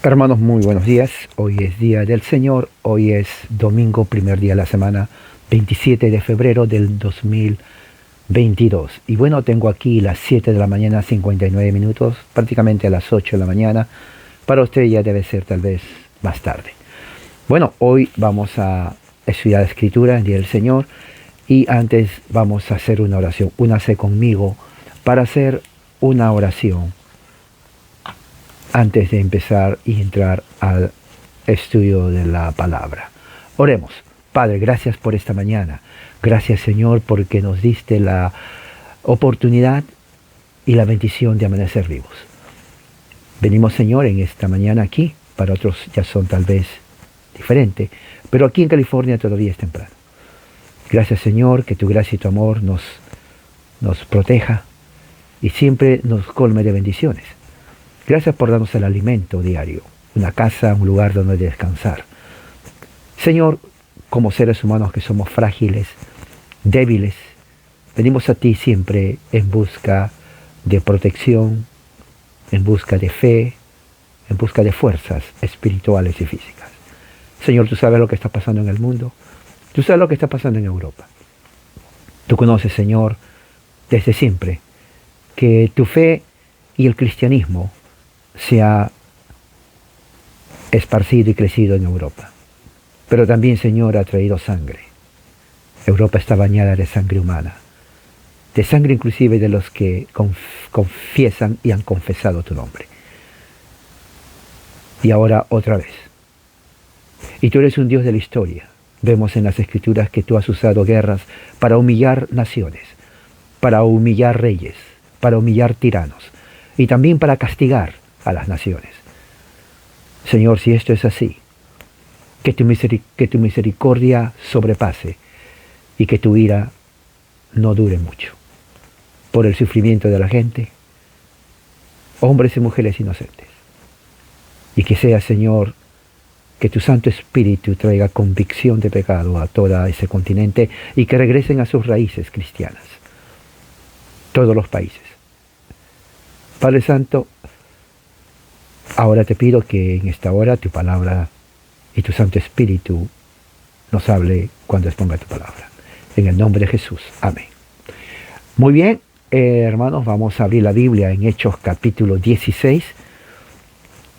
Hermanos, muy buenos días. Hoy es Día del Señor. Hoy es domingo, primer día de la semana, 27 de febrero del 2022. Y bueno, tengo aquí las 7 de la mañana, 59 minutos, prácticamente a las 8 de la mañana. Para usted ya debe ser tal vez más tarde. Bueno, hoy vamos a estudiar la Escritura, el Día del Señor. Y antes vamos a hacer una oración. Únase conmigo para hacer una oración antes de empezar y entrar al estudio de la palabra. Oremos. Padre, gracias por esta mañana. Gracias, Señor, porque nos diste la oportunidad y la bendición de amanecer vivos. Venimos, Señor, en esta mañana aquí. Para otros ya son tal vez diferentes, pero aquí en California todavía es temprano. Gracias, Señor, que tu gracia y tu amor nos proteja y siempre nos colme de bendiciones. Gracias por darnos el alimento diario, una casa, un lugar donde descansar. Señor, como seres humanos que somos frágiles, débiles, venimos a ti siempre en busca de protección, en busca de fe, en busca de fuerzas espirituales y físicas. Señor, tú sabes lo que está pasando en el mundo, tú sabes lo que está pasando en Europa. Tú conoces, Señor, desde siempre, que tu fe y el cristianismo se ha esparcido y crecido en Europa. Pero también, Señor, ha traído sangre. Europa está bañada de sangre humana, de sangre inclusive de los que confiesan y han confesado tu nombre. Y ahora otra vez. Y tú eres un Dios de la historia. Vemos en las Escrituras que tú has usado guerras para humillar naciones, para humillar reyes, para humillar tiranos y también para castigar a las naciones. Señor, si esto es así, que tu misericordia sobrepase y que tu ira no dure mucho por el sufrimiento de la gente, hombres y mujeres inocentes. Y que sea, Señor, que tu Santo Espíritu traiga convicción de pecado a todo ese continente y que regresen a sus raíces cristianas, todos los países. Padre Santo, ahora te pido que en esta hora tu palabra y tu Santo Espíritu nos hable cuando exponga tu palabra. En el nombre de Jesús. Amén. Muy bien, hermanos, vamos a abrir la Biblia en Hechos capítulo 16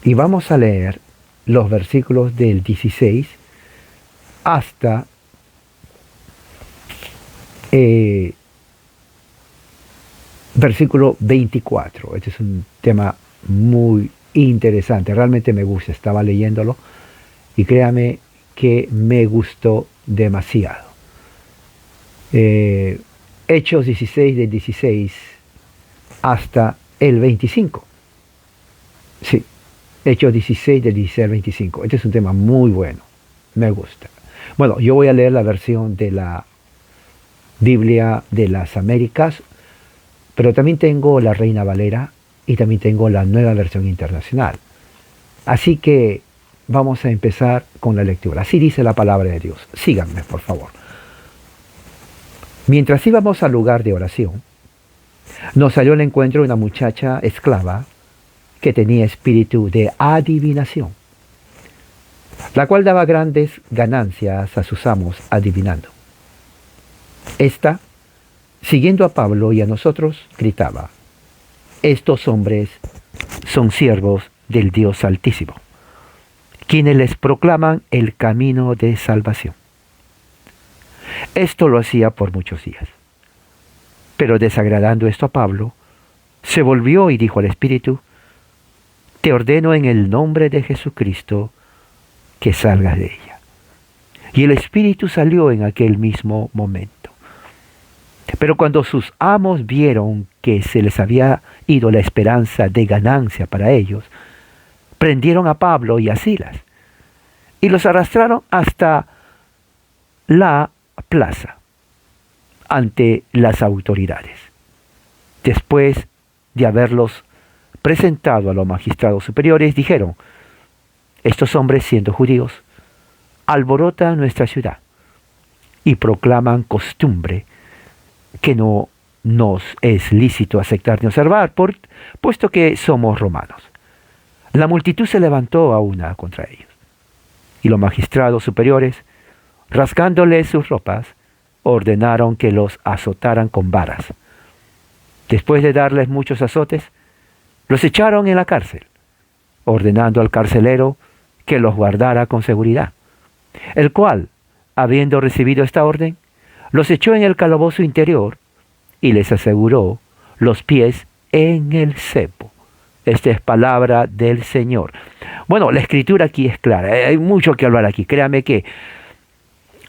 y vamos a leer los versículos del 16 hasta versículo 24. Este es un tema muy interesante, realmente me gusta, estaba leyéndolo y créame que me gustó demasiado. Hechos 16 del 16 hasta el 25. Sí, Hechos 16 del 16 al 25. Este es un tema muy bueno, me gusta. Bueno, yo voy a leer la versión de la Biblia de las Américas, pero también tengo la Reina Valera y también tengo la Nueva Versión Internacional. Así que vamos a empezar con la lectura. Así dice la palabra de Dios. Síganme, por favor. Mientras íbamos al lugar de oración, nos salió al encuentro una muchacha esclava que tenía espíritu de adivinación, la cual daba grandes ganancias a sus amos adivinando. Esta, siguiendo a Pablo y a nosotros, gritaba: estos hombres son siervos del Dios Altísimo, quienes les proclaman el camino de salvación. Esto lo hacía por muchos días. Pero desagradando esto a Pablo, se volvió y dijo al Espíritu: te ordeno en el nombre de Jesucristo que salgas de ella. Y el Espíritu salió en aquel mismo momento. Pero cuando sus amos vieron que se les había ido la esperanza de ganancia para ellos, prendieron a Pablo y a Silas y los arrastraron hasta la plaza ante las autoridades. Después de haberlos presentado a los magistrados superiores, dijeron: estos hombres, siendo judíos, alborotan nuestra ciudad y proclaman costumbre que no nos es lícito aceptar ni observar, puesto que somos romanos. La multitud se levantó a una contra ellos, y los magistrados superiores, rasgándoles sus ropas, ordenaron que los azotaran con varas. Después de darles muchos azotes, los echaron en la cárcel, ordenando al carcelero que los guardara con seguridad, el cual, habiendo recibido esta orden, los echó en el calabozo interior y les aseguró los pies en el cepo. Esta es palabra del Señor. Bueno, la escritura aquí es clara. Hay mucho que hablar aquí. Créame que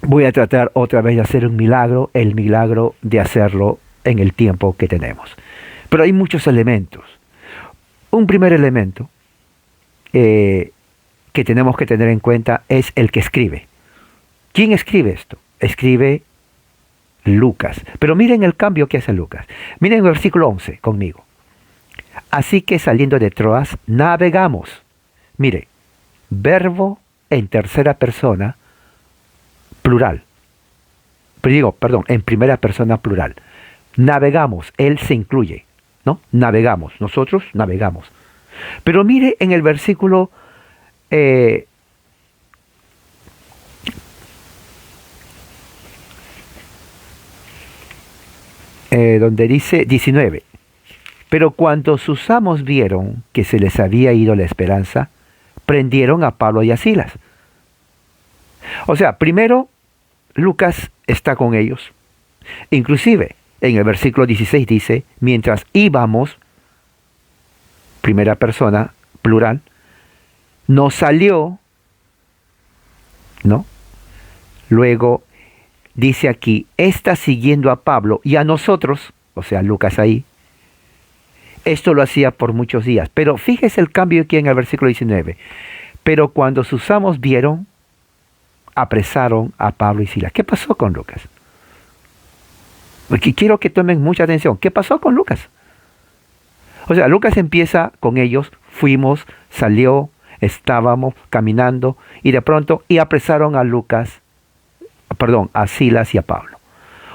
voy a tratar otra vez de hacer un milagro, el milagro de hacerlo en el tiempo que tenemos. Pero hay muchos elementos. Un primer elemento que tenemos que tener en cuenta es el que escribe. ¿Quién escribe esto? Escribe Lucas. Pero miren el cambio que hace Lucas. Miren el versículo 11 conmigo. Así que saliendo de Troas, navegamos. Mire, verbo en tercera persona, plural. En primera persona plural. Navegamos, él se incluye, ¿no? Navegamos, nosotros navegamos. Pero mire en el versículo donde dice 19. Pero cuando sus amos vieron que se les había ido la esperanza, prendieron a Pablo y a Silas. O sea, primero Lucas está con ellos. Inclusive en el versículo 16 dice, mientras íbamos, primera persona, plural, nos salió, ¿no? Luego dice aquí, está siguiendo a Pablo y a nosotros, o sea, Lucas ahí. Esto lo hacía por muchos días. Pero fíjese el cambio aquí en el versículo 19. Pero cuando sus amos vieron, apresaron a Pablo y Silas. ¿Qué pasó con Lucas? Porque quiero que tomen mucha atención. ¿Qué pasó con Lucas? O sea, Lucas empieza con ellos, fuimos, salió, estábamos caminando y de pronto apresaron a Silas y a Pablo.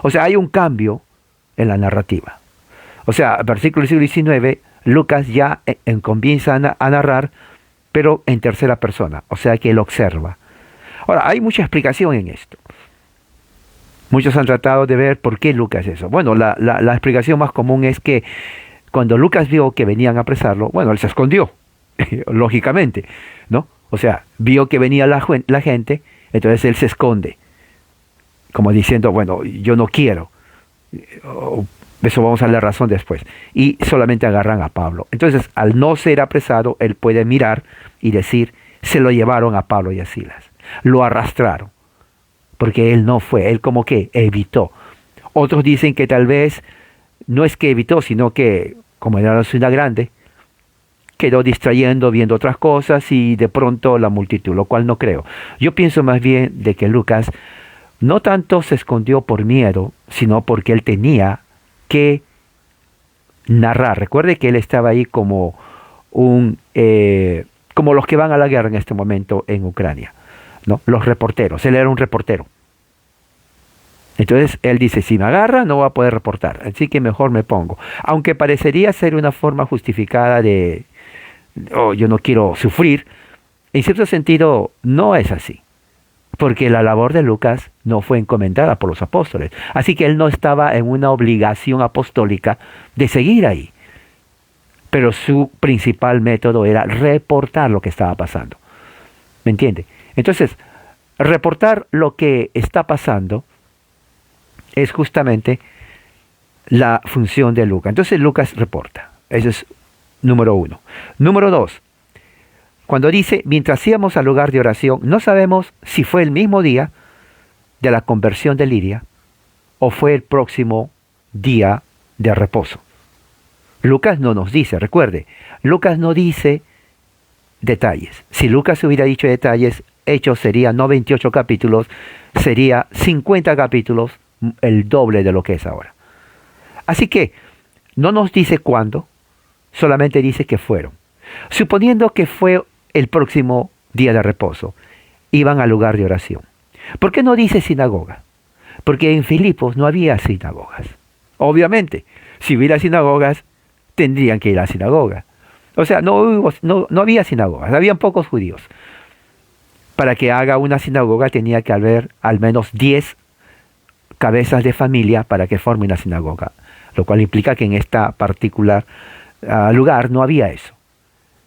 O sea, hay un cambio en la narrativa. O sea, versículo 19, Lucas ya comienza a narrar, pero en tercera persona, o sea que él observa. Ahora, hay mucha explicación en esto. Muchos han tratado de ver por qué Lucas eso. Bueno, la explicación más común es que cuando Lucas vio que venían a apresarlo, bueno, él se escondió, lógicamente, ¿no? O sea, vio que venía la gente, entonces él se esconde, como diciendo, bueno, yo no quiero. Eso vamos a darle razón después. Y solamente agarran a Pablo. Entonces, al no ser apresado, él puede mirar y decir, se lo llevaron a Pablo y a Silas. Lo arrastraron. Porque él no fue, él como que evitó. Otros dicen que tal vez no es que evitó, sino que, como era una ciudad grande, quedó distrayendo, viendo otras cosas y de pronto la multitud, lo cual no creo. Yo pienso más bien de que Lucas no tanto se escondió por miedo, sino porque él tenía que narrar. Recuerde que él estaba ahí como como los que van a la guerra en este momento en Ucrania, ¿no? Los reporteros. Él era un reportero. Entonces él dice, si me agarra no va a poder reportar, así que mejor me pongo. Aunque parecería ser una forma justificada de, yo no quiero sufrir, en cierto sentido no es así. Porque la labor de Lucas no fue encomendada por los apóstoles. Así que él no estaba en una obligación apostólica de seguir ahí. Pero su principal método era reportar lo que estaba pasando. ¿Me entiende? Entonces, reportar lo que está pasando es justamente la función de Lucas. Entonces Lucas reporta. Ese es número 1. Número 2. Cuando dice, mientras íbamos al lugar de oración, no sabemos si fue el mismo día de la conversión de Lidia o fue el próximo día de reposo. Lucas no nos dice, recuerde, Lucas no dice detalles. Si Lucas hubiera dicho detalles, Hechos sería no 28 capítulos, sería 50 capítulos, el doble de lo que es ahora. Así que no nos dice cuándo, solamente dice que fueron. Suponiendo que fue el próximo día de reposo, iban al lugar de oración. ¿Por qué no dice sinagoga? Porque en Filipos no había sinagogas. Obviamente, si hubiera sinagogas, tendrían que ir a la sinagoga. O sea, no había sinagogas, habían pocos judíos. Para que haga una sinagoga tenía que haber al menos 10 cabezas de familia para que forme una sinagoga, lo cual implica que en esta particular lugar no había eso.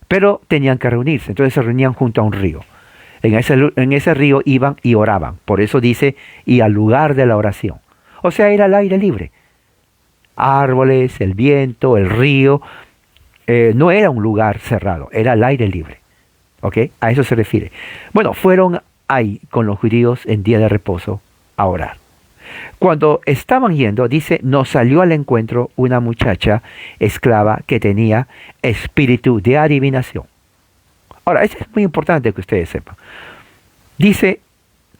Pero tenían que reunirse, entonces se reunían junto a un río. En ese río iban y oraban, por eso dice, y al lugar de la oración. O sea, era al aire libre. Árboles, el viento, el río, no era un lugar cerrado, era al aire libre. ¿Ok? A eso se refiere. Bueno, fueron ahí con los judíos en día de reposo a orar. Cuando estaban yendo, dice, nos salió al encuentro una muchacha esclava que tenía espíritu de adivinación. Ahora, eso es muy importante que ustedes sepan. Dice,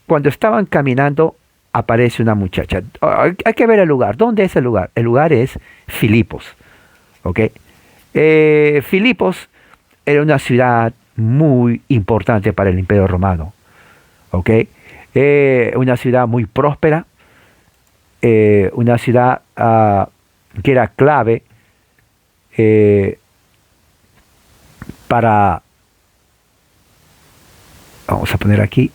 cuando estaban caminando, aparece una muchacha. Hay que ver el lugar. ¿Dónde es el lugar? El lugar es Filipos. ¿Ok? Filipos era una ciudad muy importante para el Imperio Romano. ¿Ok? Una ciudad muy próspera. Una ciudad que era clave para, vamos a poner aquí,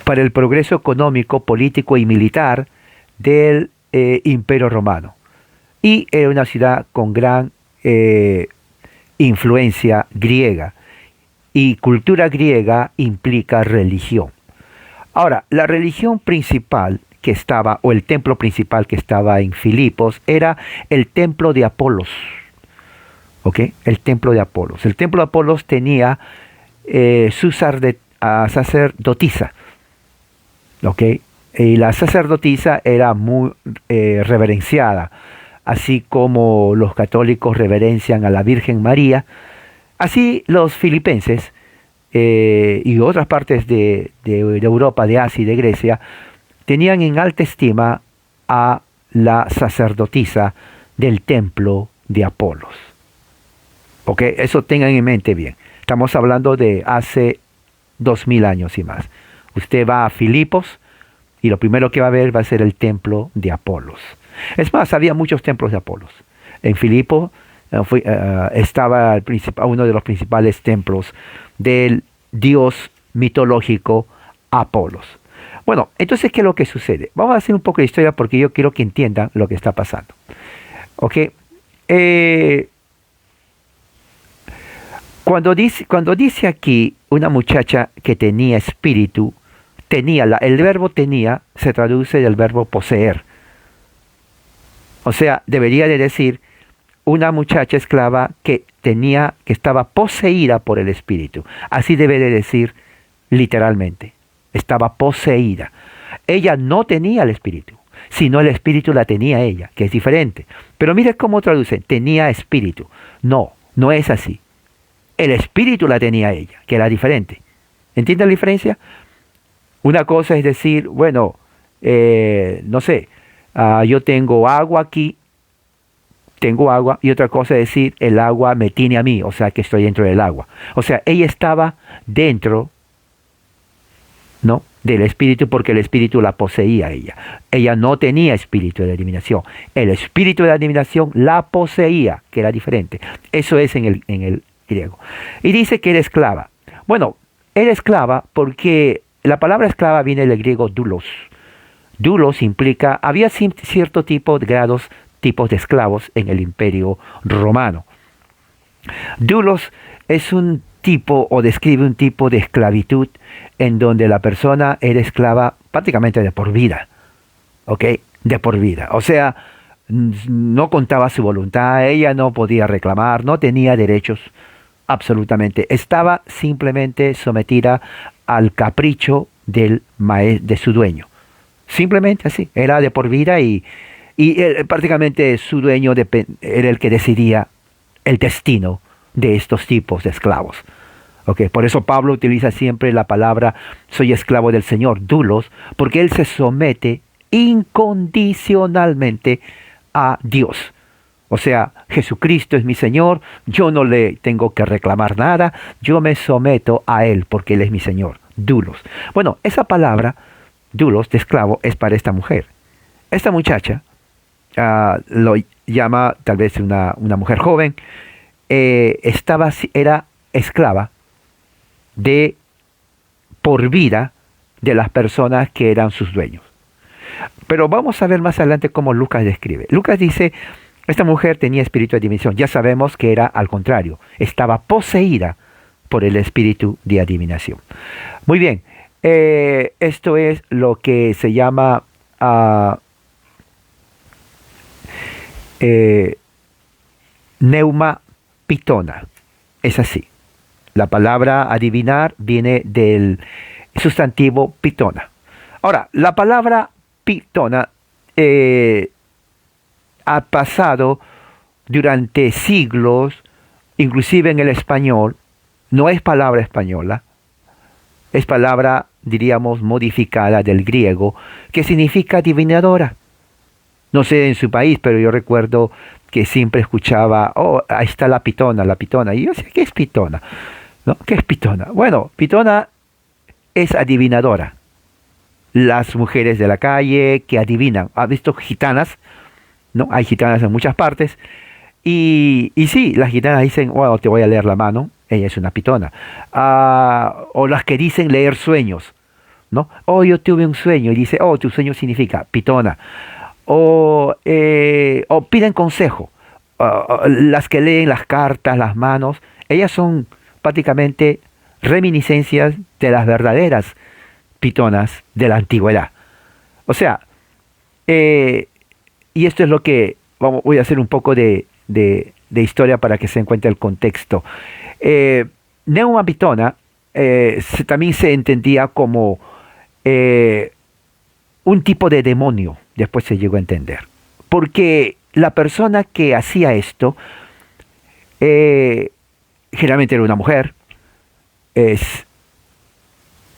para el progreso económico, político y militar del Imperio Romano. Y era una ciudad con gran influencia griega. Y cultura griega implica religión. Ahora, la religión principal que estaba, o el templo principal que estaba en Filipos, era el templo de Apolos. ¿Ok? El templo de Apolos. El templo de Apolos tenía su sacerdotisa. ¿Ok? Y la sacerdotisa era muy reverenciada, así como los católicos reverencian a la Virgen María. Así los filipenses y otras partes de Europa, de Asia y de Grecia, tenían en alta estima a la sacerdotisa del templo de Apolos. ¿Ok? Eso tengan en mente bien. Estamos hablando de hace 2000 años y más. Usted va a Filipos y lo primero que va a ver va a ser el templo de Apolos. Es más, había muchos templos de Apolos. En Filipos estaba uno de los principales templos del dios mitológico Apolos. Bueno, entonces, ¿qué es lo que sucede? Vamos a hacer un poco de historia porque yo quiero que entiendan lo que está pasando. ¿Ok? Cuando dice aquí una muchacha que tenía espíritu, el verbo tenía se traduce del verbo poseer. O sea, debería de decir una muchacha esclava que estaba poseída por el espíritu. Así debe de decir literalmente. Estaba poseída. Ella no tenía el espíritu, sino el espíritu la tenía ella, que es diferente. Pero mire cómo traduce, tenía espíritu. No, no es así. El espíritu la tenía ella, que era diferente. ¿Entiende la diferencia? Una cosa es decir, bueno, no sé, yo tengo agua aquí, tengo agua, y otra cosa es decir, el agua me tiene a mí, o sea que estoy dentro del agua. O sea, ella estaba dentro, ¿no?, del espíritu porque el espíritu la poseía a ella. Ella no tenía espíritu de adivinación. El espíritu de adivinación la poseía, que era diferente. Eso es en el griego. Y dice que era esclava. Bueno, era esclava porque la palabra esclava viene del griego doulos. Doulos implica, había cierto tipo de grados, tipos de esclavos en el Imperio Romano. Doulos es un tipo o describe un tipo de esclavitud en donde la persona era esclava prácticamente de por vida. ¿Ok? De por vida. O sea, no contaba su voluntad, ella no podía reclamar, no tenía derechos absolutamente. Estaba simplemente sometida al capricho de su dueño. Simplemente así. Era de por vida y prácticamente su dueño era el que decidía el destino de estos tipos de esclavos. Okay, por eso Pablo utiliza siempre la palabra soy esclavo del Señor, doulos, porque él se somete incondicionalmente a Dios. O sea, Jesucristo es mi Señor, yo no le tengo que reclamar nada, yo me someto a Él porque Él es mi Señor, doulos. Bueno, esa palabra, doulos, de esclavo, es para esta mujer. Esta muchacha lo llama tal vez una mujer joven, era esclava de por vida de las personas que eran sus dueños. Pero vamos a ver más adelante cómo Lucas describe. Lucas dice, esta mujer tenía espíritu de adivinación. Ya sabemos que era al contrario, estaba poseída por el espíritu de adivinación. Muy bien, esto es lo que se llama neuma pitona. Es así. La palabra adivinar viene del sustantivo pitona. Ahora, la palabra pitona ha pasado durante siglos, inclusive en el español, no es palabra española, es palabra, diríamos, modificada del griego, que significa adivinadora. No sé en su país, pero yo recuerdo que siempre escuchaba, oh, ahí está la pitona, la pitona. Y yo decía, ¿qué es pitona? ¿No? ¿Qué es pitona? Bueno, pitona es adivinadora. Las mujeres de la calle que adivinan. ¿Has visto gitanas? ¿No? Hay gitanas en muchas partes. Y sí, las gitanas dicen, bueno, te voy a leer la mano. Ella es una pitona. O las que dicen leer sueños. ¿No? Oh, yo tuve un sueño. Y dice, oh, tu sueño significa pitona. O piden consejo. Las que leen las cartas, las manos. Ellas son prácticamente reminiscencias de las verdaderas pitonas de la antigüedad. O sea, y esto es lo que voy a hacer un poco de historia para que se encuentre el contexto. Neuma pitona también se entendía como un tipo de demonio, después se llegó a entender. Porque la persona que hacía esto generalmente era una mujer,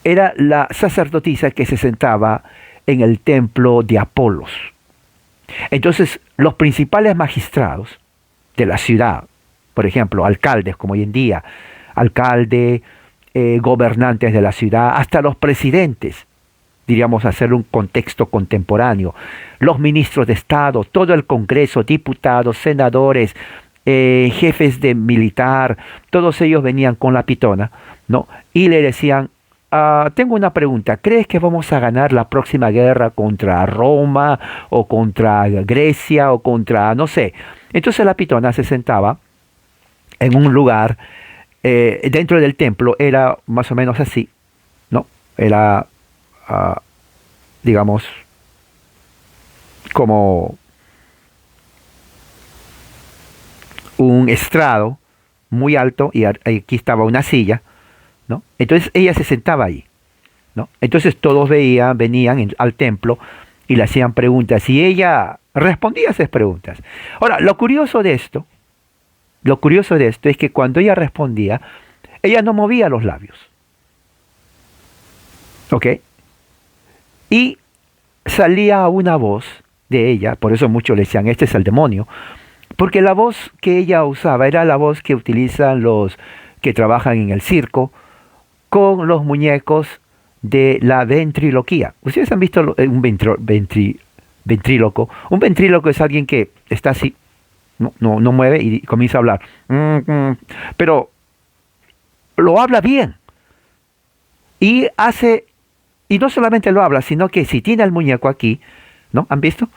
era la sacerdotisa que se sentaba en el templo de Apolos. Entonces, los principales magistrados de la ciudad, por ejemplo, alcaldes como hoy en día, gobernantes de la ciudad, hasta los presidentes, diríamos hacer un contexto contemporáneo, los ministros de Estado, todo el Congreso, diputados, senadores, jefes de militar, todos ellos venían con la pitona, ¿no? Y le decían, tengo una pregunta, ¿crees que vamos a ganar la próxima guerra contra Roma o contra Grecia o contra, no sé? Entonces la pitona se sentaba en un lugar dentro del templo, era más o menos así, ¿no? Era, digamos, como un estrado muy alto y aquí estaba una silla, ¿no? Entonces ella se sentaba ahí, ¿no? Entonces todos venían al templo y le hacían preguntas y ella respondía a esas preguntas. Ahora, lo curioso de esto es que cuando ella respondía, ella no movía los labios, ¿ok? Y salía una voz de ella, por eso muchos le decían, este es el demonio, porque la voz que ella usaba era la voz que utilizan los que trabajan en el circo con los muñecos de la ventriloquía. ¿Ustedes han visto un ventríloco? Un ventríloco es alguien que está así, no mueve y comienza a hablar. Pero lo habla bien. Y no solamente lo habla, sino que si tiene el muñeco aquí, ¿no? ¿Han visto?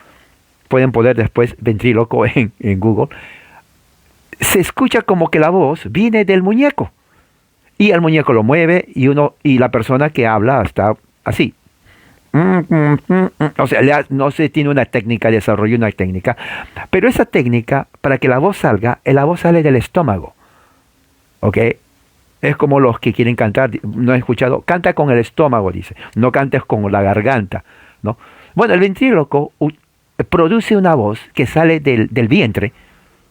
Pueden poner después ventríloco en Google. Se escucha como que la voz viene del muñeco. Y el muñeco lo mueve y la persona que habla está así. O sea, no se tiene una técnica, desarrolla una técnica. Pero esa técnica, para que la voz salga, la voz sale del estómago. ¿Ok? Es como los que quieren cantar, no he escuchado, canta con el estómago, dice. No cantes con la garganta, ¿no? Bueno, el ventríloco produce una voz que sale del vientre,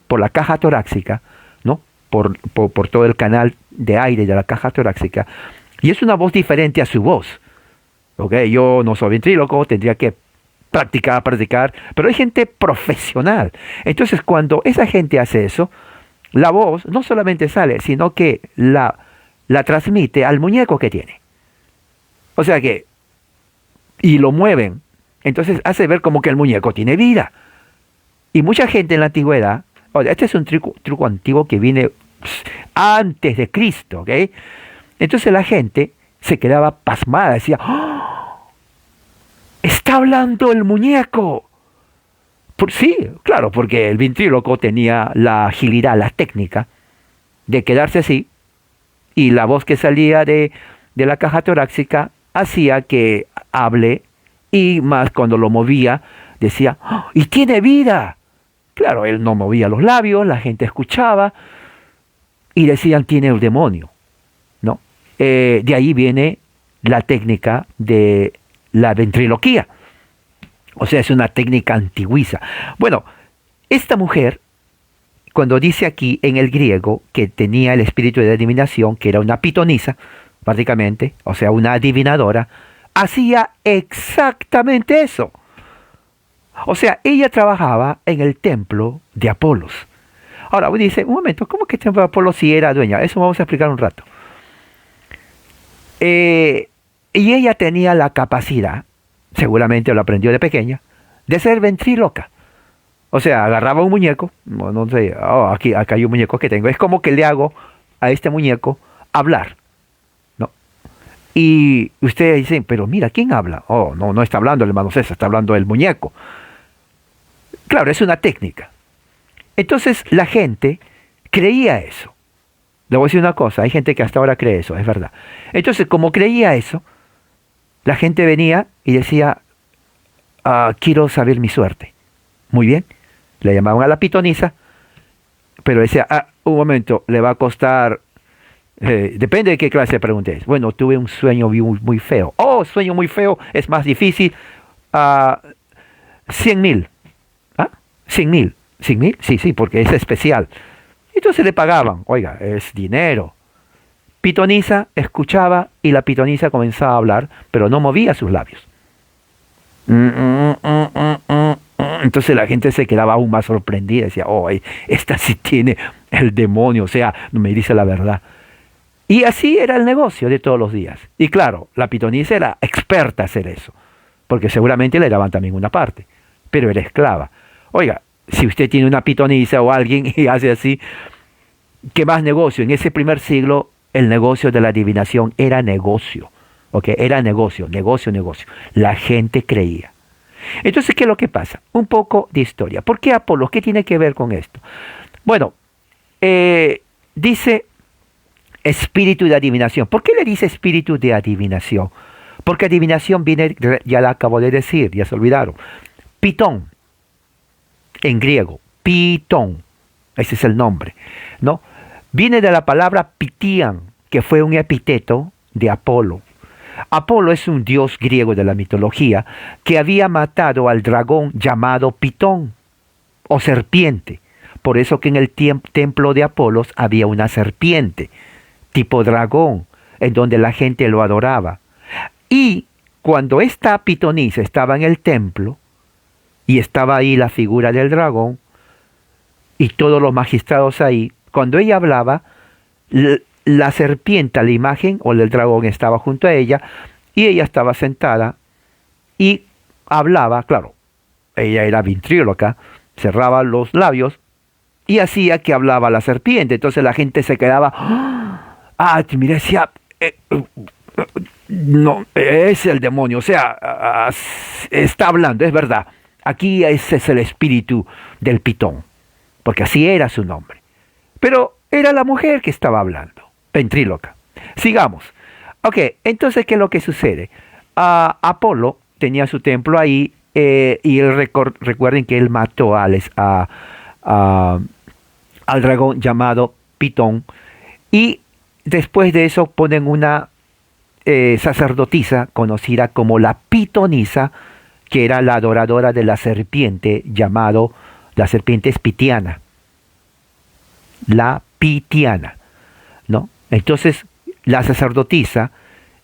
por la caja torácica, ¿no? Por todo el canal de aire de la caja torácica, y es una voz diferente a su voz. ¿Okay? Yo no soy ventríloco, tendría que practicar, pero hay gente profesional. Entonces, cuando esa gente hace eso, la voz no solamente sale, sino que la transmite al muñeco que tiene. O sea que, y lo mueven. Entonces hace ver como que el muñeco tiene vida. Y mucha gente en la antigüedad Oye, este es un truco antiguo que viene antes de Cristo, ¿ok? Entonces la gente se quedaba pasmada, decía, ¡oh! ¡Está hablando el muñeco! Sí, claro, porque el ventríloco tenía la agilidad, la técnica de quedarse así, y la voz que salía de la caja torácica hacía que hable, y más cuando lo movía, decía, ¡oh! ¡Y tiene vida! Claro, él no movía los labios, la gente escuchaba, y decían, tiene el demonio, ¿no? De ahí viene la técnica de la ventriloquía. O sea, es una técnica antigüiza. Bueno, esta mujer, cuando dice aquí en el griego que tenía el espíritu de adivinación, que era una pitonisa, prácticamente, o sea, una adivinadora, hacía exactamente eso. O sea, ella trabajaba en el templo de Apolos. Ahora, uno dice, un momento, ¿cómo que el templo de Apolos si era dueña? Eso vamos a explicar un rato. Y ella tenía la capacidad, seguramente lo aprendió de pequeña, de ser ventríloca. O sea, agarraba un muñeco, no sé, oh, acá hay un muñeco que tengo, es como que le hago a este muñeco hablar, ¿no? Y ustedes dicen, pero mira, ¿quién habla? Oh, no está hablando el hermano César, está hablando el muñeco. Claro, es una técnica. Entonces la gente creía eso. Le voy a decir una cosa, hay gente que hasta ahora cree eso, es verdad. Entonces, como creía eso, la gente venía y decía, quiero saber mi suerte. Muy bien, le llamaban a la pitonisa, pero decía, un momento, le va a costar, depende de qué clase de pregunta es. Bueno, tuve un sueño muy feo. Oh, sueño muy feo, es más difícil. 100.000. ¿Ah? 100.000. ¿100.000? Sí, porque es especial. Entonces le pagaban, oiga, es dinero. Pitonisa escuchaba y la pitonisa comenzaba a hablar, pero no movía sus labios. Entonces la gente se quedaba aún más sorprendida, decía, oh, esta sí tiene el demonio, o sea, no me dice la verdad. Y así era el negocio de todos los días. Y claro, la pitonisa era experta en hacer eso, porque seguramente le daban también una parte, pero era esclava. Oiga, si usted tiene una pitonisa o alguien y hace así, ¿qué más negocio? En ese primer siglo, el negocio de la adivinación era negocio. ¿Ok? Era negocio. La gente creía. Entonces, ¿qué es lo que pasa? Un poco de historia. ¿Por qué Apolos? ¿Qué tiene que ver con esto? Bueno, dice espíritu de adivinación. ¿Por qué le dice espíritu de adivinación? Porque adivinación viene, ya la acabo de decir, ya se olvidaron. Pitón, en griego, pitón. Ese es el nombre, ¿no? Viene de la palabra pitian, que fue un epíteto de Apolo. Apolo es un dios griego de la mitología que había matado al dragón llamado Pitón o serpiente. Por eso que en el templo de Apolos había una serpiente tipo dragón en donde la gente lo adoraba. Y cuando esta pitonisa estaba en el templo y estaba ahí la figura del dragón y todos los magistrados ahí, cuando ella hablaba, la serpiente, la imagen o el dragón estaba junto a ella y ella estaba sentada y hablaba, claro, ella era ventríloca, cerraba los labios y hacía que hablaba la serpiente. Entonces la gente se quedaba, mira, decía, no, es el demonio, o sea, está hablando, es verdad. Aquí ese es el espíritu del pitón, porque así era su nombre. Pero era la mujer que estaba hablando, ventríloca. Sigamos. Ok, entonces, ¿qué es lo que sucede? Apolo tenía su templo ahí y recuerden que él mató al dragón llamado Pitón. Y después de eso ponen una sacerdotisa conocida como la pitonisa, que era la adoradora de la serpiente, la serpiente es Pitiana. La Pitiana, ¿no? Entonces, la sacerdotisa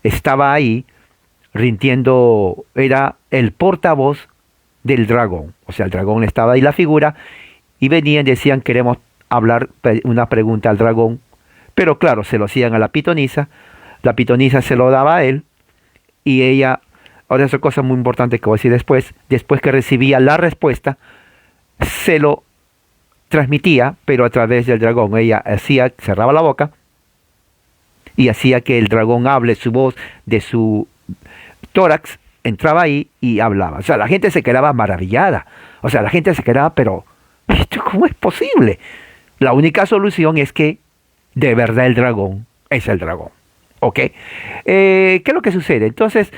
estaba ahí rindiendo, era el portavoz del dragón. O sea, el dragón estaba ahí la figura y venían y decían, queremos hablar una pregunta al dragón. Pero claro, se lo hacían a la pitonisa se lo daba a él y ella, ahora es otra cosa muy importante que voy a decir después que recibía la respuesta, se lo transmitía, pero a través del dragón. Ella cerraba la boca y hacía que el dragón hable, su voz de su tórax entraba ahí y hablaba. O sea, la gente se quedaba maravillada. O sea, la gente se quedaba, pero ¿esto cómo es posible? La única solución es que de verdad el dragón es el dragón. ¿Ok? ¿Qué es lo que sucede? Entonces,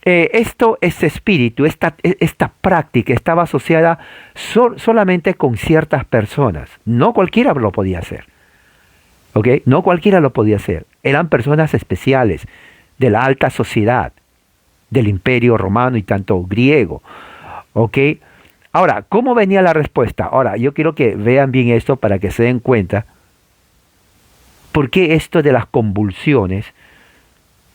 este espíritu, esta práctica estaba asociada solamente con ciertas personas. No cualquiera lo podía hacer. ¿Ok? No cualquiera lo podía hacer. Eran personas especiales de la alta sociedad, del imperio romano y tanto griego. ¿Ok? Ahora, ¿cómo venía la respuesta? Ahora, yo quiero que vean bien esto para que se den cuenta por qué esto de las convulsiones,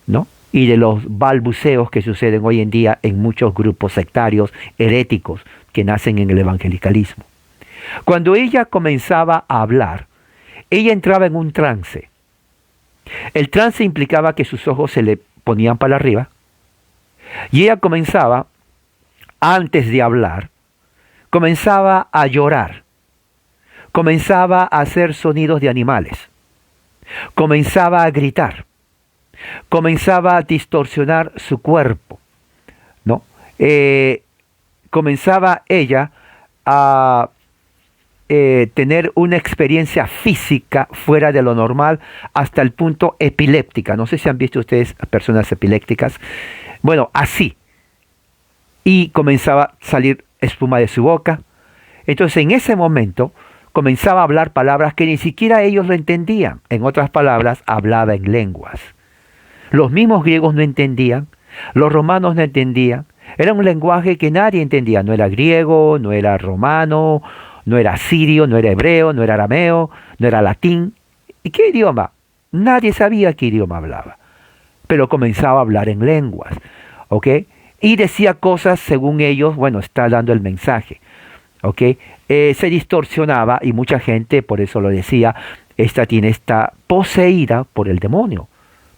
¿no? Y de los balbuceos que suceden hoy en día en muchos grupos sectarios, heréticos, que nacen en el evangelicalismo. Cuando ella comenzaba a hablar, ella entraba en un trance. El trance implicaba que sus ojos se le ponían para arriba, y ella comenzaba, antes de hablar, comenzaba a llorar, comenzaba a hacer sonidos de animales, comenzaba a gritar, comenzaba a distorsionar su cuerpo, ¿no? Comenzaba ella a tener una experiencia física fuera de lo normal hasta el punto epiléptica. No sé si han visto ustedes personas epilépticas. Bueno, así. Y comenzaba a salir espuma de su boca. Entonces en ese momento comenzaba a hablar palabras que ni siquiera ellos lo entendían. En otras palabras, hablaba en lenguas. Los mismos griegos no entendían, los romanos no entendían. Era un lenguaje que nadie entendía. No era griego, no era romano, no era sirio, no era hebreo, no era arameo, no era latín. ¿Y qué idioma? Nadie sabía qué idioma hablaba. Pero comenzaba a hablar en lenguas. ¿Ok? Y decía cosas según ellos, bueno, está dando el mensaje. ¿Ok? Se distorsionaba y mucha gente por eso lo decía, está poseída por el demonio.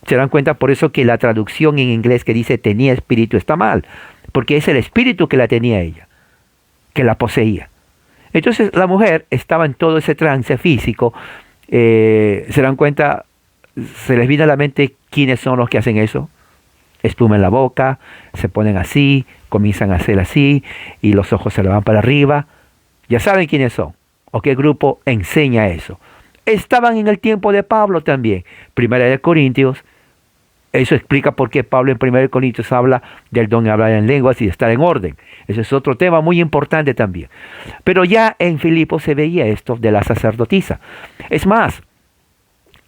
Se dan cuenta por eso que la traducción en inglés que dice tenía espíritu está mal, porque es el espíritu que la tenía ella, que la poseía. Entonces la mujer estaba en todo ese trance físico. Se dan cuenta, se les viene a la mente quiénes son los que hacen eso. Espuma en la boca, se ponen así, comienzan a hacer así, y los ojos se le van para arriba. Ya saben quiénes son, o qué grupo enseña eso. Estaban en el tiempo de Pablo también. Primera de Corintios, eso explica por qué Pablo en Primera de Corintios habla del don de hablar en lenguas y de estar en orden. Ese es otro tema muy importante también. Pero ya en Filipos se veía esto de la sacerdotisa. Es más,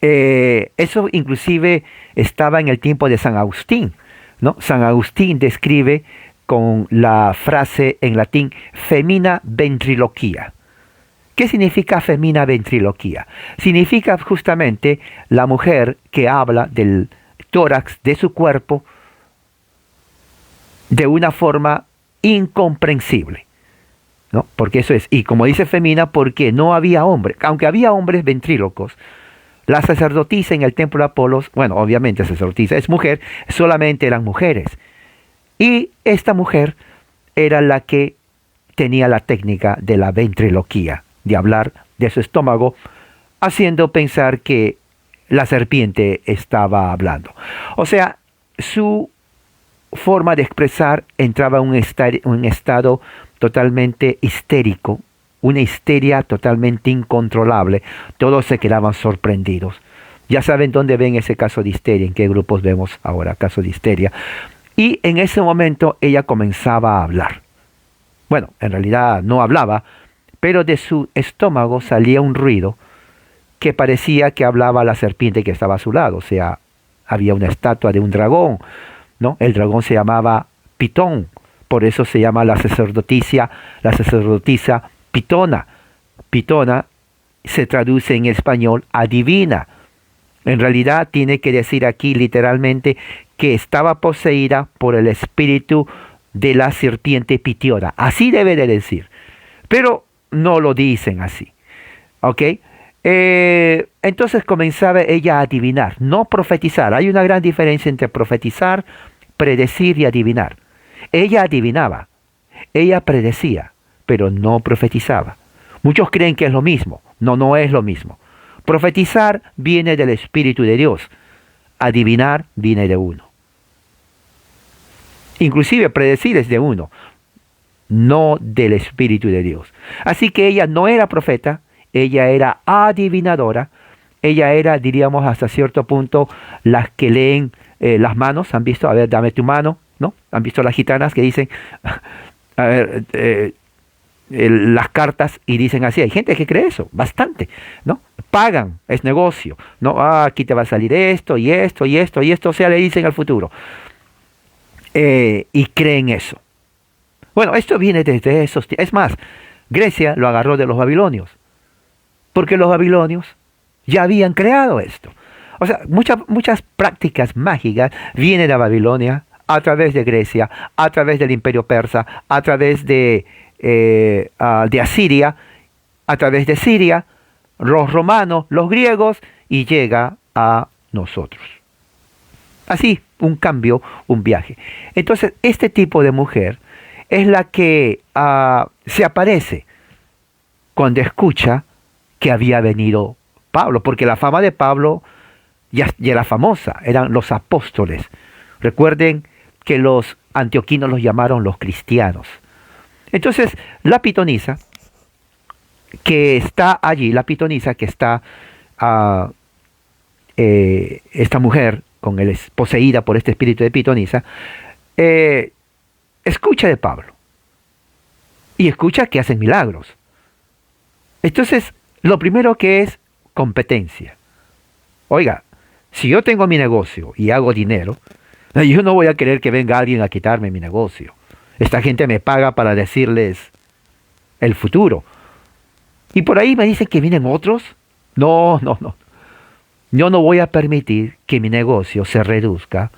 eso inclusive estaba en el tiempo de San Agustín, ¿no? San Agustín describe con la frase en latín femina ventriloquia. ¿Qué significa femina ventriloquia? Significa justamente la mujer que habla del tórax de su cuerpo de una forma incomprensible, ¿no? Porque eso es, y como dice femina, porque no había hombres, aunque había hombres ventrílocos. La sacerdotisa en el templo de Apolos, bueno, obviamente la sacerdotisa es mujer, solamente eran mujeres. Y esta mujer era la que tenía la técnica de la ventriloquía, de hablar de su estómago, haciendo pensar que la serpiente estaba hablando. O sea, su forma de expresar entraba en un estado totalmente histérico, una histeria totalmente incontrolable. Todos se quedaban sorprendidos. Ya saben dónde ven ese caso de histeria, en qué grupos vemos ahora caso de histeria. Y en ese momento ella comenzaba a hablar. Bueno, en realidad no hablaba, pero de su estómago salía un ruido que parecía que hablaba la serpiente que estaba a su lado. O sea, había una estatua de un dragón, ¿no? El dragón se llamaba Pitón, por eso se llama la sacerdotisa Pitona. Pitona se traduce en español adivina. En realidad tiene que decir aquí literalmente que estaba poseída por el espíritu de la serpiente Pitiona. Así debe de decir. Pero no lo dicen así. ¿Ok? Entonces comenzaba ella a adivinar, no profetizar. Hay una gran diferencia entre profetizar, predecir y adivinar. Ella adivinaba, ella predecía, pero no profetizaba. Muchos creen que es lo mismo. No, no es lo mismo. Profetizar viene del Espíritu de Dios. Adivinar viene de uno. Inclusive predecir es de uno, no del Espíritu de Dios. Así que ella no era profeta, ella era adivinadora, ella era, diríamos, hasta cierto punto, las que leen las manos. ¿Han visto? A ver, dame tu mano, ¿no? ¿Han visto las gitanas que dicen, a ver, las cartas y dicen así? Hay gente que cree eso, bastante, ¿no? Pagan, es negocio, ¿no? Aquí te va a salir esto y esto y esto y esto, o sea, le dicen al futuro. Y creen eso. Bueno, esto viene desde esos tiempos. Es más, Grecia lo agarró de los babilonios, porque los babilonios ya habían creado esto. O sea, muchas prácticas mágicas vienen de Babilonia, a través de Grecia, a través del Imperio Persa, a través de Asiria, a través de Siria, los romanos, los griegos, y llega a nosotros. Así, un cambio, un viaje. Entonces, este tipo de mujer es la que se aparece cuando escucha que había venido Pablo, porque la fama de Pablo ya era famosa, eran los apóstoles. Recuerden que los antioquinos los llamaron los cristianos. Entonces, la pitonisa que está allí, esta mujer poseída por este espíritu de pitonisa, escucha de Pablo y escucha que hacen milagros. Entonces, lo primero que es competencia. Oiga, si yo tengo mi negocio y hago dinero, yo no voy a querer que venga alguien a quitarme mi negocio. Esta gente me paga para decirles el futuro. Y por ahí me dicen que vienen otros. No, no, no. Yo no voy a permitir que mi negocio se reduzca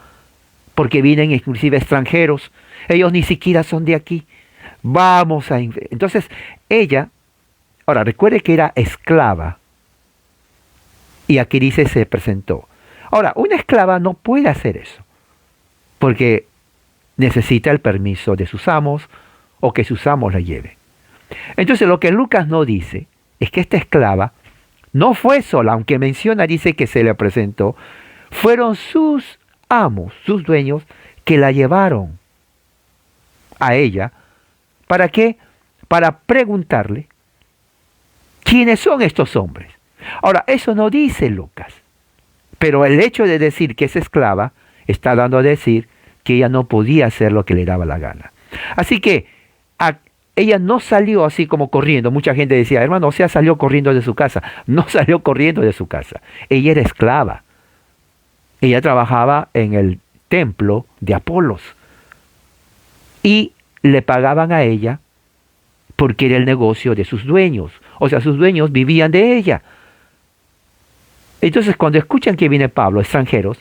porque vienen inclusive extranjeros. Ellos ni siquiera son de aquí. Vamos a... Entonces, ella, ahora recuerde que era esclava. Y aquí dice se presentó. Ahora, una esclava no puede hacer eso, porque necesita el permiso de sus amos o que sus amos la lleven. Entonces, lo que Lucas no dice es que esta esclava no fue sola, aunque menciona, dice que se le presentó, fueron sus amos, sus dueños, que la llevaron a ella. ¿Para qué? Para preguntarle quiénes son estos hombres. Ahora, eso no dice Lucas, pero el hecho de decir que es esclava está dando a decir que ella no podía hacer lo que le daba la gana. Así que ella no salió así como corriendo. Mucha gente decía, hermano, o sea, salió corriendo de su casa. No salió corriendo de su casa. Ella era esclava. Ella trabajaba en el templo de Apolos. Y le pagaban a ella porque era el negocio de sus dueños. O sea, sus dueños vivían de ella. Entonces, cuando escuchan que viene Pablo, extranjeros,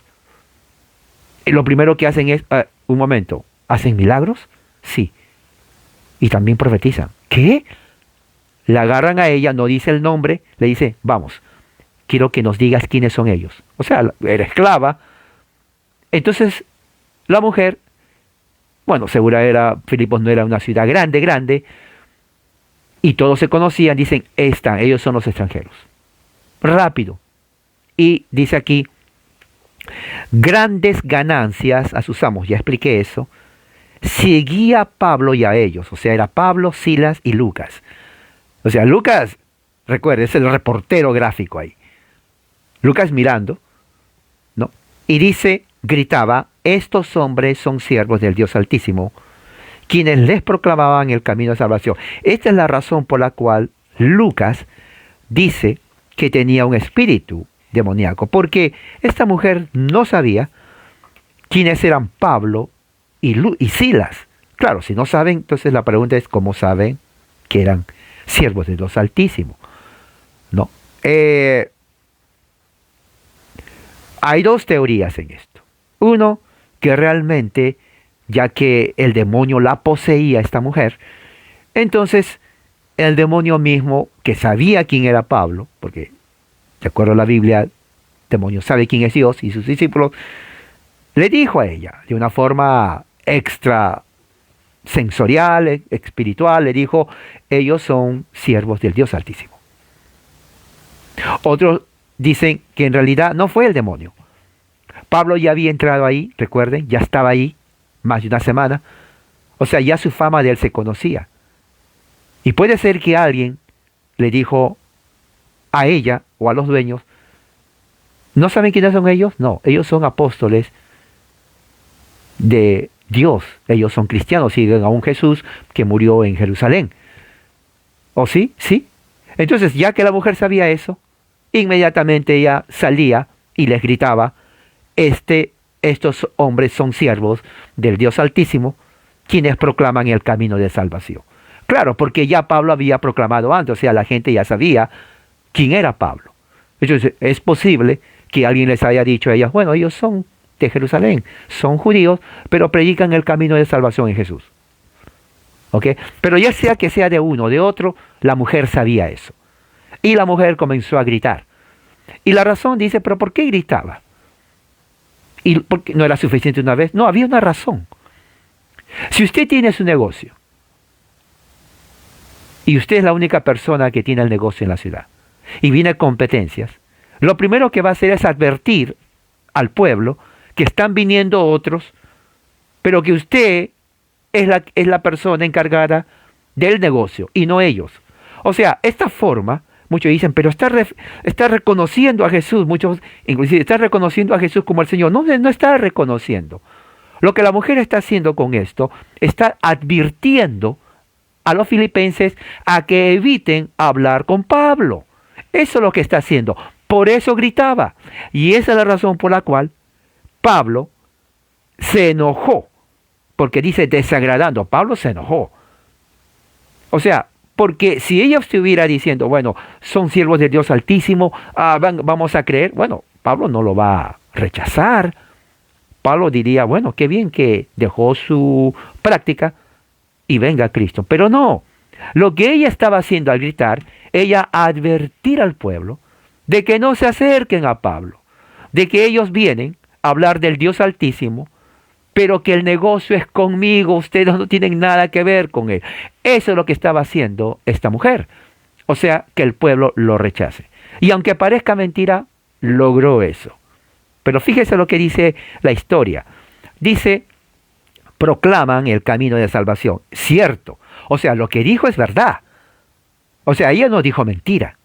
lo primero que hacen es, un momento, ¿hacen milagros? Sí. Y también profetizan. ¿Qué? La agarran a ella, no dice el nombre, le dice, vamos, quiero que nos digas quiénes son ellos. O sea, era esclava. Entonces, la mujer, bueno, segura era, Filipos no era una ciudad grande, y todos se conocían, dicen, ellos son los extranjeros. Rápido. Y dice aquí, grandes ganancias a sus amos, ya expliqué eso, seguía a Pablo y a ellos, o sea, era Pablo, Silas y Lucas. O sea, Lucas, recuerde, es el reportero gráfico ahí. Lucas mirando, ¿no? Y dice, gritaba, estos hombres son siervos del Dios Altísimo, quienes les proclamaban el camino de salvación. Esta es la razón por la cual Lucas dice que tenía un espíritu demoníaco, porque esta mujer no sabía quiénes eran Pablo y Silas. Claro, si no saben, entonces la pregunta es ¿cómo saben que eran siervos de Dios Altísimo? ¿No? Hay dos teorías en esto. Uno, que realmente, ya que el demonio la poseía a esta mujer, entonces el demonio mismo, que sabía quién era Pablo, porque de acuerdo a la Biblia, el demonio sabe quién es Dios y sus discípulos, le dijo a ella de una forma extra sensorial, espiritual, le dijo, ellos son siervos del Dios Altísimo. Otros dicen que en realidad no fue el demonio. Pablo ya había entrado ahí, recuerden, ya estaba ahí más de una semana. O sea, ya su fama de él se conocía. Y puede ser que alguien le dijo a ella o a los dueños, ¿no saben quiénes son ellos? No, ellos son apóstoles de Dios. Ellos son cristianos, siguen a un Jesús que murió en Jerusalén. ¿O sí? Sí. Entonces, ya que la mujer sabía eso, inmediatamente ella salía y les gritaba, estos hombres son siervos del Dios Altísimo, quienes proclaman el camino de salvación. Claro, porque ya Pablo había proclamado antes, o sea, la gente ya sabía quién era Pablo. Entonces, es posible que alguien les haya dicho a ellas, bueno, ellos son de Jerusalén, son judíos, pero predican el camino de salvación en Jesús. ¿Ok? Pero ya sea que sea de uno o de otro, la mujer sabía eso. Y la mujer comenzó a gritar. Y la razón dice, ¿pero por qué gritaba? ¿Y por qué no era suficiente una vez? No, había una razón. Si usted tiene su negocio, y usted es la única persona que tiene el negocio en la ciudad, y viene competencias, lo primero que va a hacer es advertir al pueblo que están viniendo otros, pero que usted es la persona encargada del negocio y no ellos. O sea, esta forma, muchos dicen, pero está reconociendo a Jesús, muchos inclusive está reconociendo a Jesús como el Señor. No, no está reconociendo. Lo que la mujer está haciendo con esto, está advirtiendo a los filipenses a que eviten hablar con Pablo. Eso es lo que está haciendo. Por eso gritaba. Y esa es la razón por la cual Pablo se enojó. Porque dice desagradando. Pablo se enojó. O sea, porque si ella estuviera diciendo, bueno, son siervos de Dios Altísimo, vamos a creer, bueno, Pablo no lo va a rechazar. Pablo diría, bueno, qué bien que dejó su práctica y venga a Cristo. Pero no, lo que ella estaba haciendo al gritar, ella advertir al pueblo de que no se acerquen a Pablo, de que ellos vienen a hablar del Dios Altísimo, pero que el negocio es conmigo, ustedes no tienen nada que ver con él. Eso es lo que estaba haciendo esta mujer. O sea, que el pueblo lo rechace. Y aunque parezca mentira, logró eso. Pero fíjese lo que dice la historia. Dice, proclaman el camino de salvación. Cierto. O sea, lo que dijo es verdad. O sea, ella no dijo mentira.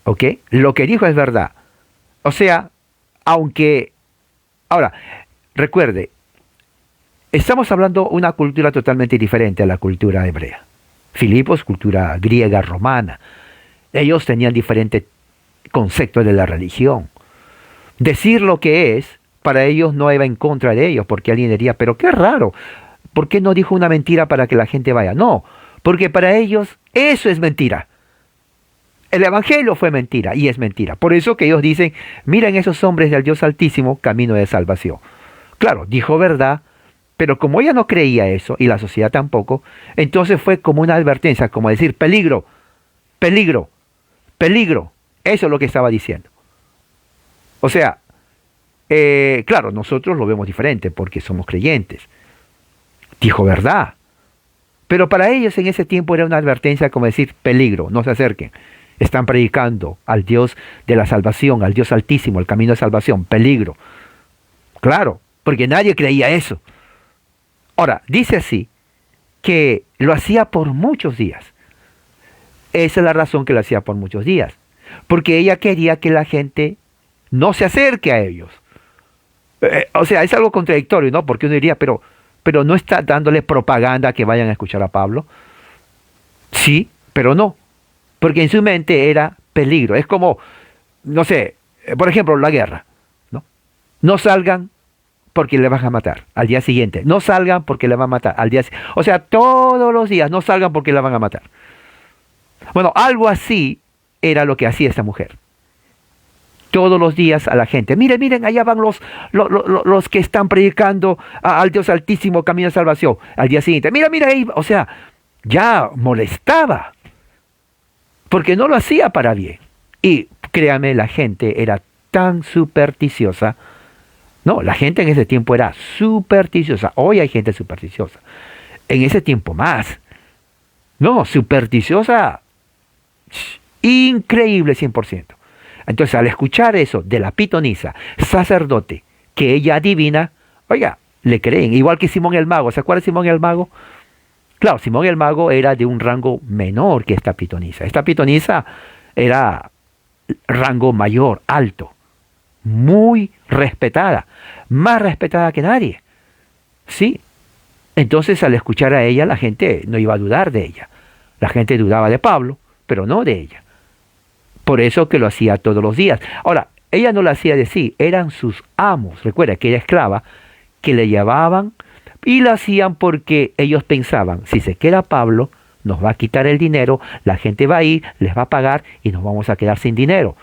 ¿Ok? Lo que dijo es verdad. O sea, aunque... Ahora, recuerde, estamos hablando de una cultura totalmente diferente a la cultura hebrea. Filipos, cultura griega, romana. Ellos tenían diferentes conceptos de la religión. Decir lo que es, para ellos no iba en contra de ellos, porque alguien diría, pero qué raro, ¿por qué no dijo una mentira para que la gente vaya? No, porque para ellos eso es mentira. El Evangelio fue mentira y es mentira. Por eso que ellos dicen, miren esos hombres del Dios Altísimo, camino de salvación. Claro, dijo verdad, pero como ella no creía eso, y la sociedad tampoco, entonces fue como una advertencia, como decir, peligro, peligro, peligro. Eso es lo que estaba diciendo. O sea, claro, nosotros lo vemos diferente porque somos creyentes. Dijo verdad. Pero para ellos en ese tiempo era una advertencia como decir, peligro, no se acerquen. Están predicando al Dios de la salvación, al Dios Altísimo, el camino de salvación, peligro. Claro, porque nadie creía eso. Ahora, dice así, que lo hacía por muchos días. Esa es la razón que lo hacía por muchos días. Porque ella quería que la gente no se acerque a ellos. O sea, es algo contradictorio, ¿no? Porque uno diría, pero no está dándole propaganda que vayan a escuchar a Pablo. Sí, pero no. Porque en su mente era peligro. Es como, no sé, por ejemplo, la guerra, ¿no? No salgan porque le van a matar al día siguiente. No salgan porque le van a matar al día siguiente. O sea, todos los días no salgan porque le van a matar. Bueno, algo así era lo que hacía esta mujer. Todos los días a la gente, miren, allá van los que están predicando al Dios Altísimo, camino de salvación. Al día siguiente, mira ahí, o sea, ya molestaba, porque no lo hacía para bien. Y créame, la gente era tan supersticiosa. No, la gente en ese tiempo era supersticiosa. Hoy hay gente supersticiosa. en ese tiempo más. No, supersticiosa, increíble 100%. Entonces, al escuchar eso de la pitonisa, sacerdote, que ella adivina, oiga, le creen. Igual que Simón el Mago. ¿Se acuerda de Simón el Mago? Claro, Simón el Mago era de un rango menor que esta pitonisa. Esta pitonisa era rango mayor, alto, muy respetada, más respetada que nadie. Sí. Entonces, al escuchar a ella, la gente no iba a dudar de ella. La gente dudaba de Pablo, pero no de ella. Por eso que lo hacía todos los días. Ahora, ella no lo hacía de sí, eran sus amos. Recuerda que era esclava, que le llevaban y lo hacían porque ellos pensaban, si se queda Pablo, nos va a quitar el dinero, la gente va a ir, les va a pagar y nos vamos a quedar sin dinero.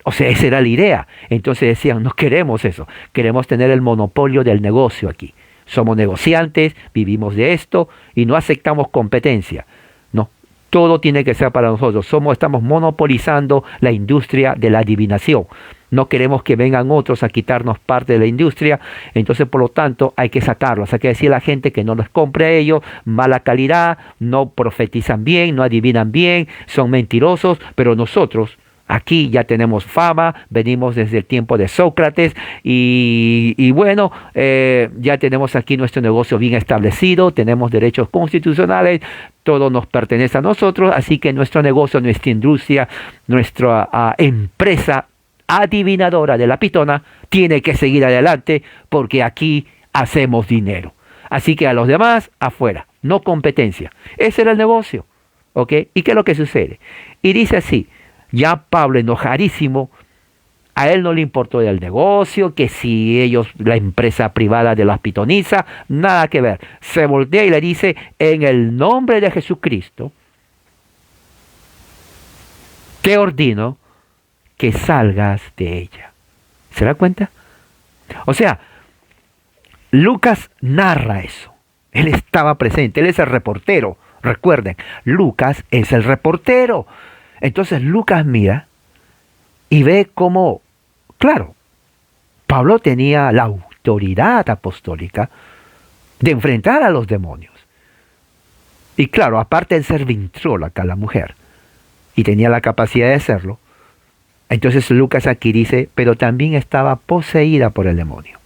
O sea, esa era la idea. Entonces decían, no queremos eso, queremos tener el monopolio del negocio aquí. Somos negociantes, vivimos de esto y no aceptamos competencia. No, todo tiene que ser para nosotros. Estamos monopolizando la industria de la adivinación. No queremos que vengan otros a quitarnos parte de la industria. Entonces, por lo tanto, hay que sacarlos. Hay que decir a la gente que no los compre a ellos, mala calidad, no profetizan bien, no adivinan bien, son mentirosos, pero nosotros aquí ya tenemos fama, venimos desde el tiempo de Sócrates y bueno, ya tenemos aquí nuestro negocio bien establecido, tenemos derechos constitucionales, todo nos pertenece a nosotros, así que nuestro negocio, nuestra industria, nuestra empresa adivinadora de la pitona tiene que seguir adelante porque aquí hacemos dinero. Así que a los demás, afuera, no competencia. Ese era el negocio, ¿ok? ¿Y qué es lo que sucede? Y dice así, ya Pablo enojadísimo, a él no le importó el negocio, que si ellos, la empresa privada de las pitonizas, nada que ver. Se voltea y le dice, en el nombre de Jesucristo, te ordeno que salgas de ella. ¿Se da cuenta? O sea, Lucas narra eso. Él estaba presente, él es el reportero. Recuerden, Lucas es el reportero. Entonces Lucas mira y ve cómo, claro, Pablo tenía la autoridad apostólica de enfrentar a los demonios. Y claro, aparte de ser ventríloca la mujer, y tenía la capacidad de hacerlo, entonces Lucas aquí dice, pero también estaba poseída por el demonio.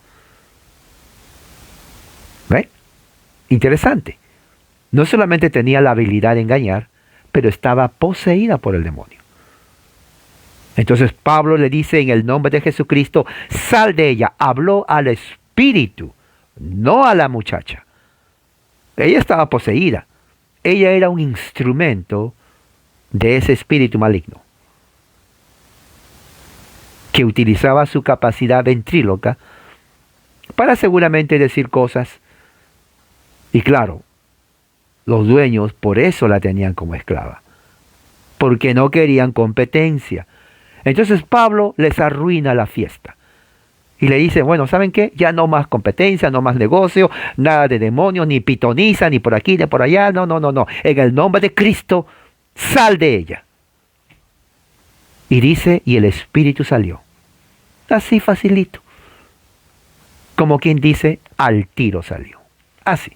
¿Ve? Interesante. No solamente tenía la habilidad de engañar, pero estaba poseída por el demonio. Entonces Pablo le dice en el nombre de Jesucristo, sal de ella. Habló al espíritu, no a la muchacha. Ella estaba poseída. Ella era un instrumento de ese espíritu maligno, que utilizaba su capacidad ventríloca para seguramente decir cosas. Y claro, los dueños por eso la tenían como esclava, porque no querían competencia. Entonces Pablo les arruina la fiesta y le dice, bueno, ¿saben qué? Ya no más competencia, no más negocio, nada de demonios, ni pitoniza, ni por aquí, ni por allá, no. En el nombre de Cristo, sal de ella. Y dice, y el espíritu salió. Así facilito. Como quien dice, al tiro salió. Así.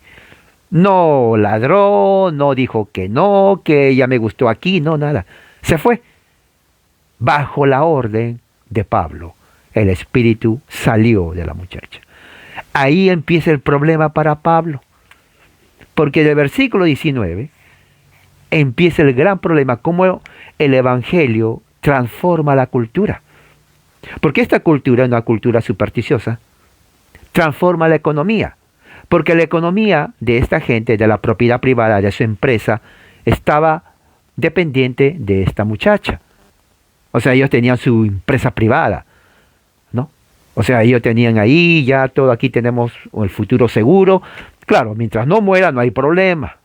No ladró, no dijo que no, que ella me gustó aquí, no, nada. Se fue. Bajo la orden de Pablo, el espíritu salió de la muchacha. Ahí empieza el problema para Pablo. Porque del versículo 19 empieza el gran problema, cómo el evangelio transforma la cultura. Porque esta cultura es una cultura supersticiosa, transforma la economía. Porque la economía de esta gente, de la propiedad privada, de su empresa, estaba dependiente de esta muchacha. O sea, ellos tenían su empresa privada, ¿no? O sea, ellos tenían ahí, ya todo aquí tenemos el futuro seguro. Claro, mientras no muera no hay problema.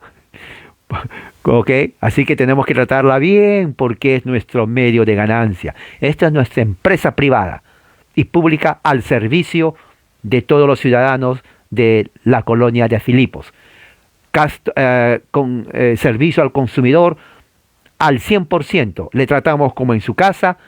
¿Ok? Así que tenemos que tratarla bien porque es nuestro medio de ganancia. Esta es nuestra empresa privada y pública al servicio de todos los ciudadanos de la colonia de Filipos, con servicio al consumidor al 100%, le tratamos como en su casa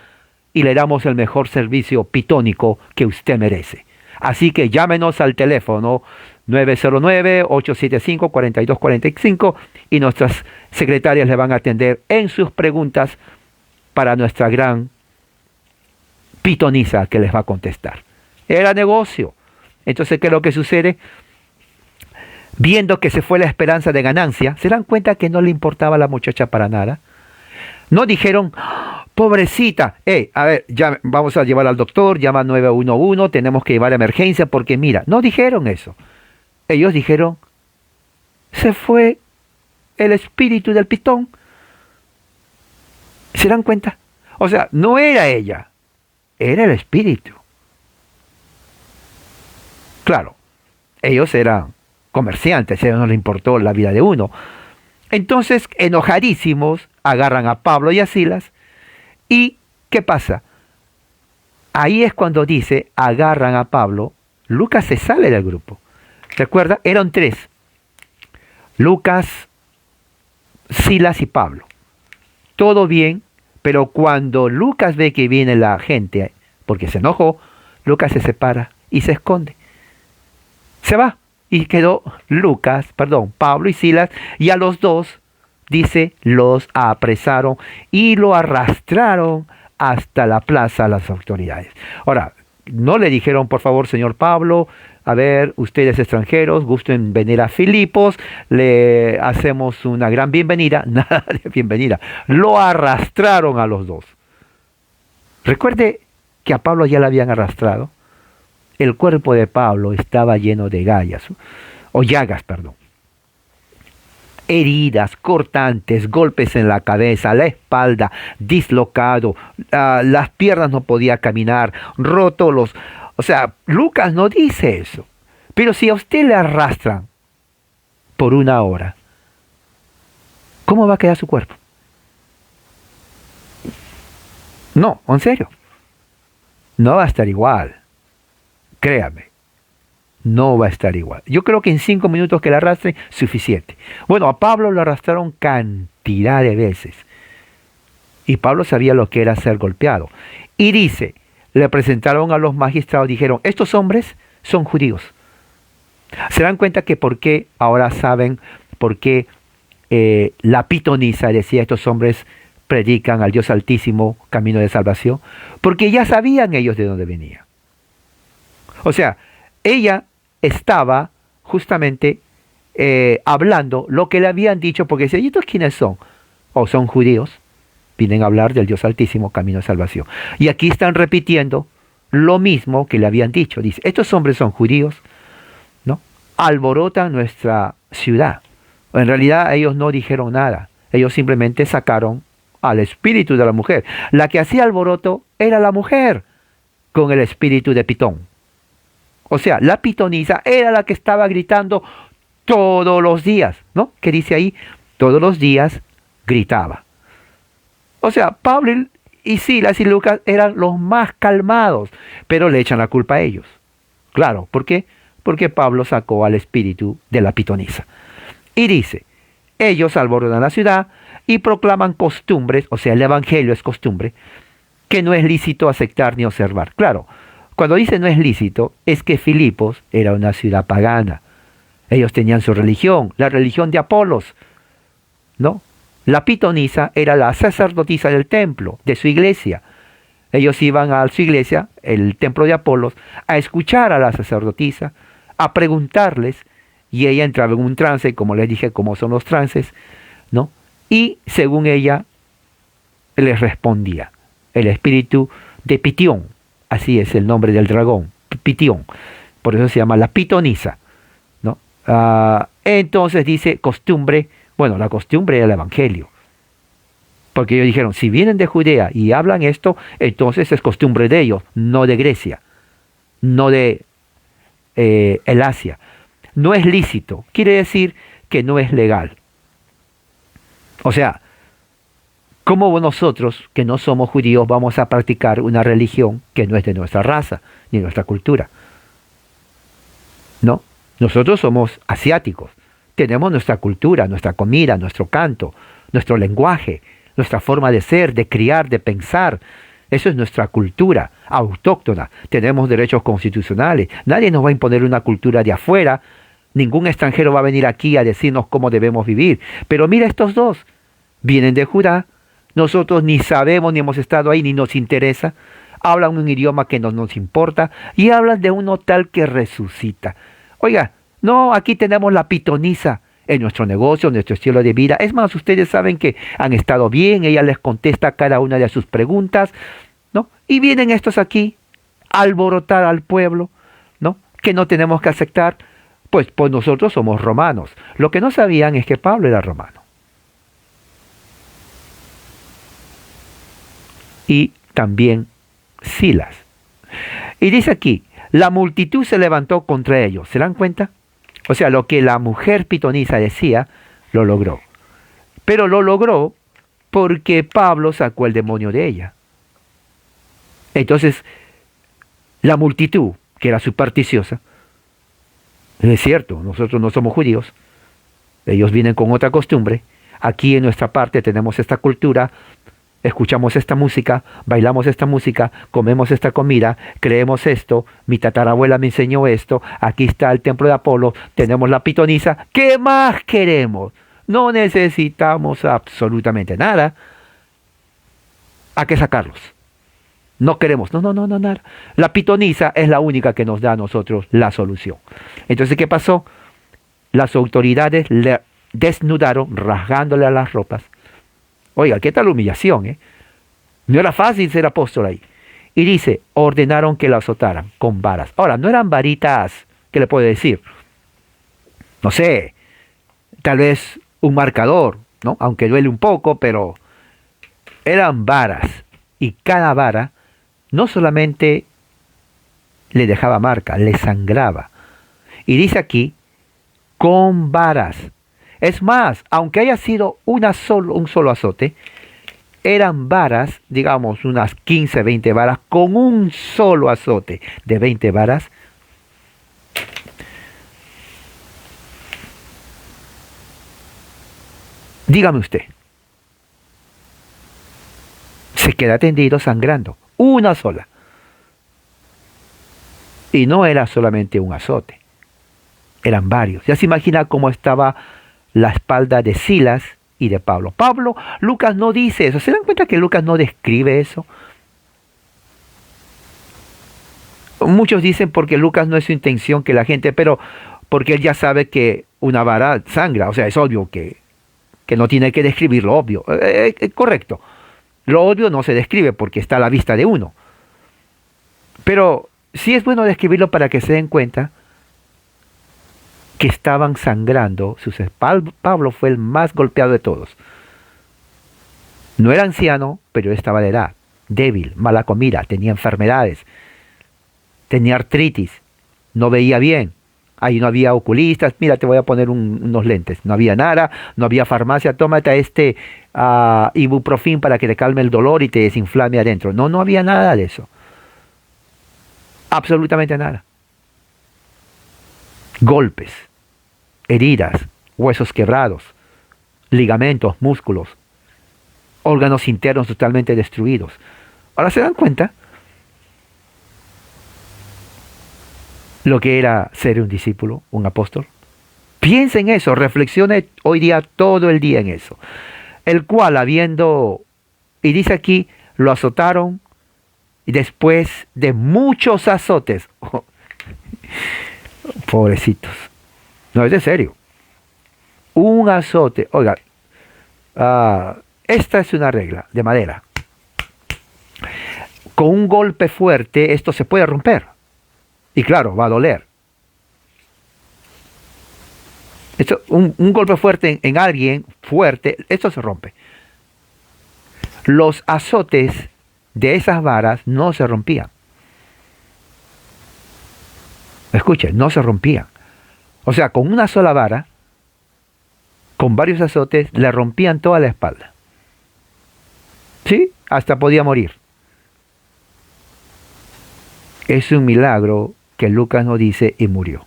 y le damos el mejor servicio pitónico que usted merece. Así que llámenos al teléfono 909-875-4245 y nuestras secretarias le van a atender en sus preguntas para nuestra gran pitonisa que les va a contestar. Era negocio. Entonces, ¿qué es lo que sucede? Viendo que se fue la esperanza de ganancia, se dan cuenta que no le importaba a la muchacha para nada. No dijeron, pobrecita, a ver, ya vamos a llevar al doctor, llama 911, tenemos que llevar a emergencia porque mira, no dijeron eso. Ellos dijeron, se fue el espíritu del pitón. ¿Se dan cuenta? O sea, no era ella, era el espíritu. Claro, ellos eran comerciantes, a ellos no les importó la vida de uno. Entonces, enojadísimos, agarran a Pablo y a Silas. ¿Y qué pasa? Ahí es cuando dice, agarran a Pablo. Lucas se sale del grupo. ¿Recuerda? Eran tres. Lucas, Silas y Pablo. Todo bien, pero cuando Lucas ve que viene la gente, porque se enojó, Lucas se separa y se esconde. Se va. Y quedó Pablo y Silas, y a los dos, dice, los apresaron y lo arrastraron hasta la plaza a las autoridades. Ahora, no le dijeron, por favor, señor Pablo, a ver, ustedes extranjeros, gusten venir a Filipos, le hacemos una gran bienvenida. Nada de bienvenida. Lo arrastraron a los dos. Recuerde que a Pablo ya lo habían arrastrado. El cuerpo de Pablo estaba lleno de llagas. Heridas cortantes, golpes en la cabeza, la espalda, dislocado, las piernas no podía caminar, roto los... O sea, Lucas no dice eso. Pero si a usted le arrastran por 1 hora, ¿cómo va a quedar su cuerpo? No, en serio. No va a estar igual. Créame, no va a estar igual. Yo creo que en 5 minutos que la arrastren, suficiente. Bueno, a Pablo lo arrastraron cantidad de veces. Y Pablo sabía lo que era ser golpeado. Y dice, le presentaron a los magistrados, dijeron, estos hombres son judíos. ¿Se dan cuenta que por qué ahora saben por qué la pitonisa decía, estos hombres predican al Dios Altísimo, camino de salvación? Porque ya sabían ellos de dónde venía. O sea, ella estaba justamente hablando lo que le habían dicho, porque decía, ¿y estos quiénes son? O son judíos, vienen a hablar del Dios Altísimo, camino de salvación. Y aquí están repitiendo lo mismo que le habían dicho. Dice, estos hombres son judíos, ¿no? Alborotan nuestra ciudad. En realidad ellos no dijeron nada. Ellos simplemente sacaron al espíritu de la mujer. La que hacía alboroto era la mujer con el espíritu de Pitón. O sea, la pitonisa era la que estaba gritando todos los días, ¿no? ¿Qué dice ahí? Todos los días gritaba. O sea, Pablo y Silas y Lucas eran los más calmados, pero le echan la culpa a ellos. Claro, ¿por qué? Porque Pablo sacó al espíritu de la pitonisa. Y dice, ellos alborotan la ciudad y proclaman costumbres, o sea, el evangelio es costumbre, que no es lícito aceptar ni observar. Claro, cuando dice no es lícito, es que Filipos era una ciudad pagana. Ellos tenían su religión, la religión de Apolos, ¿no? La pitonisa era la sacerdotisa del templo, de su iglesia. Ellos iban a su iglesia, el templo de Apolos, a escuchar a la sacerdotisa, a preguntarles, y ella entraba en un trance, como les dije, cómo son los trances, ¿no? Y según ella, les respondía. El espíritu de Pitión, así es el nombre del dragón, Pitión, por eso se llama la pitonisa, ¿no? Entonces dice costumbre, bueno, la costumbre era el evangelio, porque ellos dijeron, si vienen de Judea y hablan esto, entonces es costumbre de ellos, no de Grecia, no de el Asia. No es lícito, quiere decir que no es legal. O sea, ¿cómo nosotros, que no somos judíos, vamos a practicar una religión que no es de nuestra raza, ni nuestra cultura? No, nosotros somos asiáticos, tenemos nuestra cultura, nuestra comida, nuestro canto, nuestro lenguaje, nuestra forma de ser, de criar, de pensar. Eso es nuestra cultura autóctona. Tenemos derechos constitucionales. Nadie nos va a imponer una cultura de afuera Ningún extranjero va a venir aquí a decirnos cómo debemos vivir. Pero mira estos dos, vienen de Judá, nosotros ni sabemos ni hemos estado ahí ni nos interesa, hablan un idioma que no nos importa y hablan de uno tal que resucita. Oiga, no, aquí tenemos la pitonisa en nuestro negocio, en nuestro estilo de vida. Es más, ustedes saben que han estado bien, ella les contesta cada una de sus preguntas, ¿no? Y vienen estos aquí a alborotar al pueblo, ¿no? Que no tenemos que aceptar, pues nosotros somos romanos. Lo que no sabían es que Pablo era romano. Y también Silas. Y dice aquí, la multitud se levantó contra ellos. ¿Se dan cuenta? O sea, lo que la mujer pitonisa decía, lo logró. Pero lo logró porque Pablo sacó el demonio de ella. Entonces, la multitud, que era supersticiosa, es cierto, nosotros no somos judíos, ellos vienen con otra costumbre. Aquí en nuestra parte tenemos esta cultura, escuchamos esta música, bailamos esta música, comemos esta comida, creemos esto, mi tatarabuela me enseñó esto, aquí está el templo de Apolo, tenemos la pitonisa, ¿qué más queremos? No necesitamos absolutamente nada. ¿A qué sacarlos? No queremos, no, nada. La pitonisa es la única que nos da a nosotros la solución. Entonces, ¿qué pasó? Las autoridades le desnudaron, rasgándole a las ropas. Oiga, ¿qué tal humillación, eh? No era fácil ser apóstol ahí. Y dice, ordenaron que la azotaran con varas. Ahora, no eran varitas, ¿qué le puedo decir? No sé, tal vez un marcador, ¿no? Aunque duele un poco, pero eran varas. Y cada vara no solamente le dejaba marca, le sangraba. Y dice aquí, con varas. Es más, aunque haya sido un solo azote, eran varas, digamos unas 15, 20 varas, con un solo azote de 20 varas. Dígame usted, se queda tendido sangrando, una sola. Y no era solamente un azote, eran varios. Ya se imagina cómo estaba la espalda de Silas y de Pablo. Lucas no dice eso. ¿Se dan cuenta que Lucas no describe eso? Muchos dicen porque Lucas no es su intención que la gente, pero porque él ya sabe que una vara sangra. O sea, es obvio que no tiene que describir lo obvio. Correcto. Lo obvio no se describe porque está a la vista de uno. Pero sí es bueno describirlo para que se den cuenta que estaban sangrando. Pablo fue el más golpeado de todos. No era anciano, pero estaba de edad, débil, mala comida, tenía enfermedades, tenía artritis, no veía bien. Ahí no había oculistas, mira, te voy a poner unos lentes. No había nada, no había farmacia, tómate este ibuprofín para que te calme el dolor y te desinflame adentro. No había nada de eso. Absolutamente nada. Golpes, heridas, huesos quebrados, ligamentos, músculos, órganos internos totalmente destruidos. Ahora se dan cuenta lo que era ser un discípulo, un apóstol. Piensa en eso, reflexione hoy día todo el día en eso. El cual y dice aquí, lo azotaron y después de muchos azotes. Pobrecitos. No, es de serio. Un azote. Oiga, esta es una regla de madera. Con un golpe fuerte esto se puede romper. Y claro, va a doler. Un golpe fuerte en alguien, fuerte, esto se rompe. Los azotes de esas varas no se rompían. Escuchen, no se rompían. O sea, con una sola vara, con varios azotes, le rompían toda la espalda. ¿Sí? Hasta podía morir. Es un milagro que Lucas no dice y murió.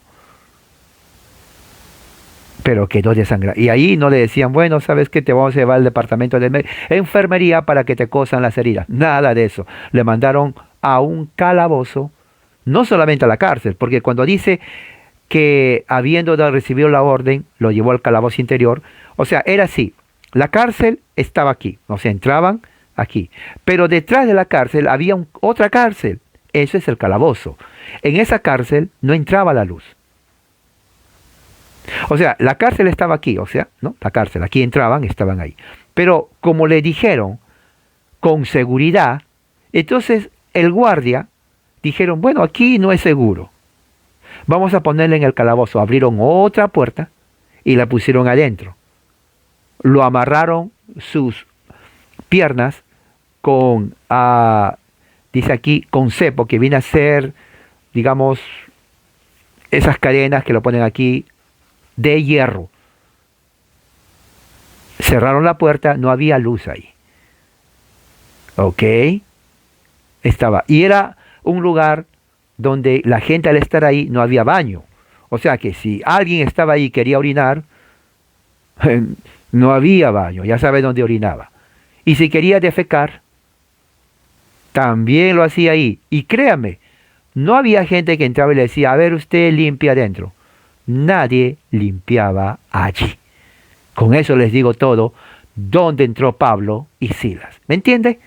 Pero quedó desangrado. Y ahí no le decían, bueno, ¿sabes qué? Te vamos a llevar al departamento de enfermería para que te cosan las heridas. Nada de eso. Le mandaron a un calabozo, no solamente a la cárcel, porque cuando dice que habiendo recibido la orden, lo llevó al calabozo interior. O sea, era así. La cárcel estaba aquí, o sea, entraban aquí. Pero detrás de la cárcel había otra cárcel. Eso es el calabozo. En esa cárcel no entraba la luz. O sea, la cárcel estaba aquí, o sea, ¿no? La cárcel, aquí entraban, estaban ahí. Pero como le dijeron con seguridad, entonces el guardia dijeron, bueno, aquí no es seguro. Vamos a ponerle en el calabozo. Abrieron otra puerta y la pusieron adentro. Lo amarraron sus piernas con, dice aquí, con cepo, que viene a ser, digamos, esas cadenas que lo ponen aquí de hierro. Cerraron la puerta, no había luz ahí. Ok. Estaba. Y era un lugar donde la gente al estar ahí no había baño. O sea que si alguien estaba ahí y quería orinar, no había baño, ya sabe dónde orinaba. Y si quería defecar, también lo hacía ahí. Y créame, no había gente que entraba y le decía, a ver, usted limpia adentro. Nadie limpiaba allí. Con eso les digo todo, dónde entró Pablo y Silas. ¿Me entiende?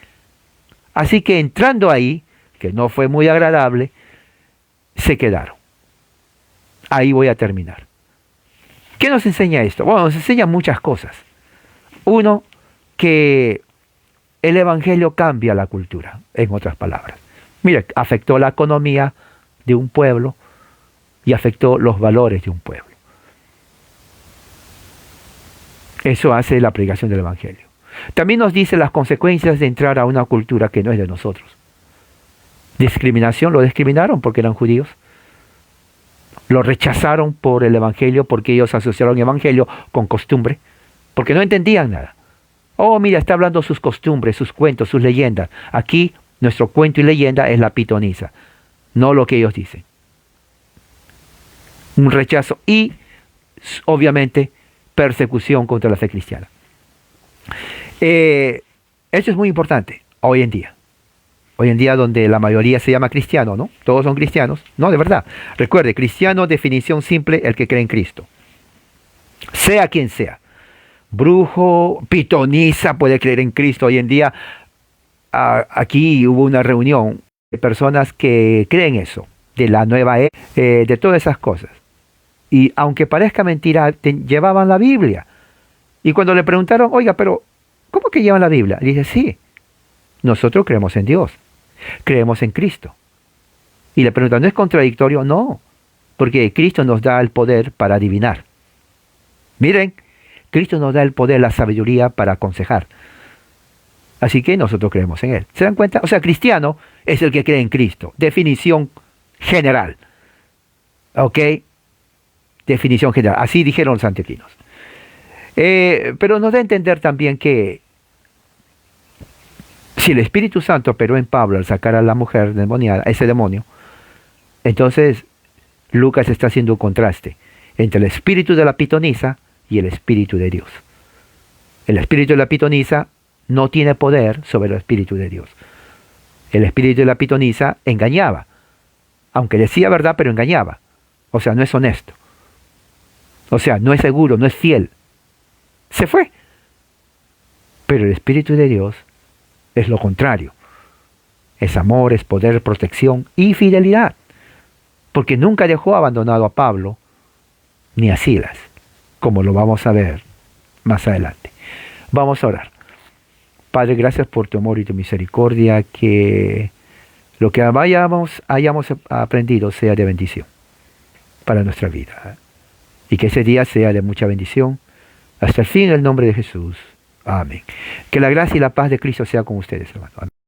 Así que entrando ahí, que no fue muy agradable, se quedaron. Ahí voy a terminar. ¿Qué nos enseña esto? Bueno, nos enseña muchas cosas. Uno, que el Evangelio cambia la cultura, en otras palabras. Mira, afectó la economía de un pueblo y afectó los valores de un pueblo. Eso hace la predicación del Evangelio. También nos dice las consecuencias de entrar a una cultura que no es de nosotros. Discriminación, lo discriminaron porque eran judíos. Lo rechazaron por el Evangelio porque ellos asociaron el Evangelio con costumbre, porque no entendían nada. Oh, mira, está hablando sus costumbres, sus cuentos, sus leyendas. Aquí nuestro cuento y leyenda es la pitonisa, no lo que ellos dicen. Un rechazo y, obviamente, persecución contra la fe cristiana. Eso es muy importante hoy en día. Hoy en día donde la mayoría se llama cristiano, ¿no? Todos son cristianos. No, de verdad. Recuerde, cristiano, definición simple, el que cree en Cristo. Sea quien sea. Brujo, pitonisa, puede creer en Cristo. Hoy en día, aquí hubo una reunión de personas que creen eso, de la nueva era, de todas esas cosas. Y aunque parezca mentira, llevaban la Biblia. Y cuando le preguntaron, oiga, pero ¿cómo que llevan la Biblia? Y dice, sí, nosotros creemos en Dios, creemos en Cristo. Y le preguntan, ¿no es contradictorio? No, porque Cristo nos da el poder para adivinar. Miren, Cristo nos da el poder, la sabiduría para aconsejar. Así que nosotros creemos en Él. ¿Se dan cuenta? O sea, cristiano es el que cree en Cristo. Definición general. ¿Ok? Definición general. Así dijeron los antioquinos. Pero nos da a entender también que si el Espíritu Santo operó en Pablo al sacar a la mujer demoniada, a ese demonio, entonces Lucas está haciendo un contraste entre el espíritu de la pitonisa y el espíritu de Dios. El espíritu de la pitonisa no tiene poder sobre el espíritu de Dios. El espíritu de la pitonisa engañaba, aunque decía verdad, pero engañaba. O sea, no es honesto. O sea, no es seguro, no es fiel. Se fue. Pero el espíritu de Dios es lo contrario. Es amor, es poder, protección y fidelidad. Porque nunca dejó abandonado a Pablo ni a Silas, como lo vamos a ver más adelante. Vamos a orar. Padre, gracias por tu amor y tu misericordia, que lo que hayamos aprendido sea de bendición para nuestra vida. Y que ese día sea de mucha bendición. Hasta el fin, en el nombre de Jesús. Amén. Que la gracia y la paz de Cristo sea con ustedes, hermanos. Amén.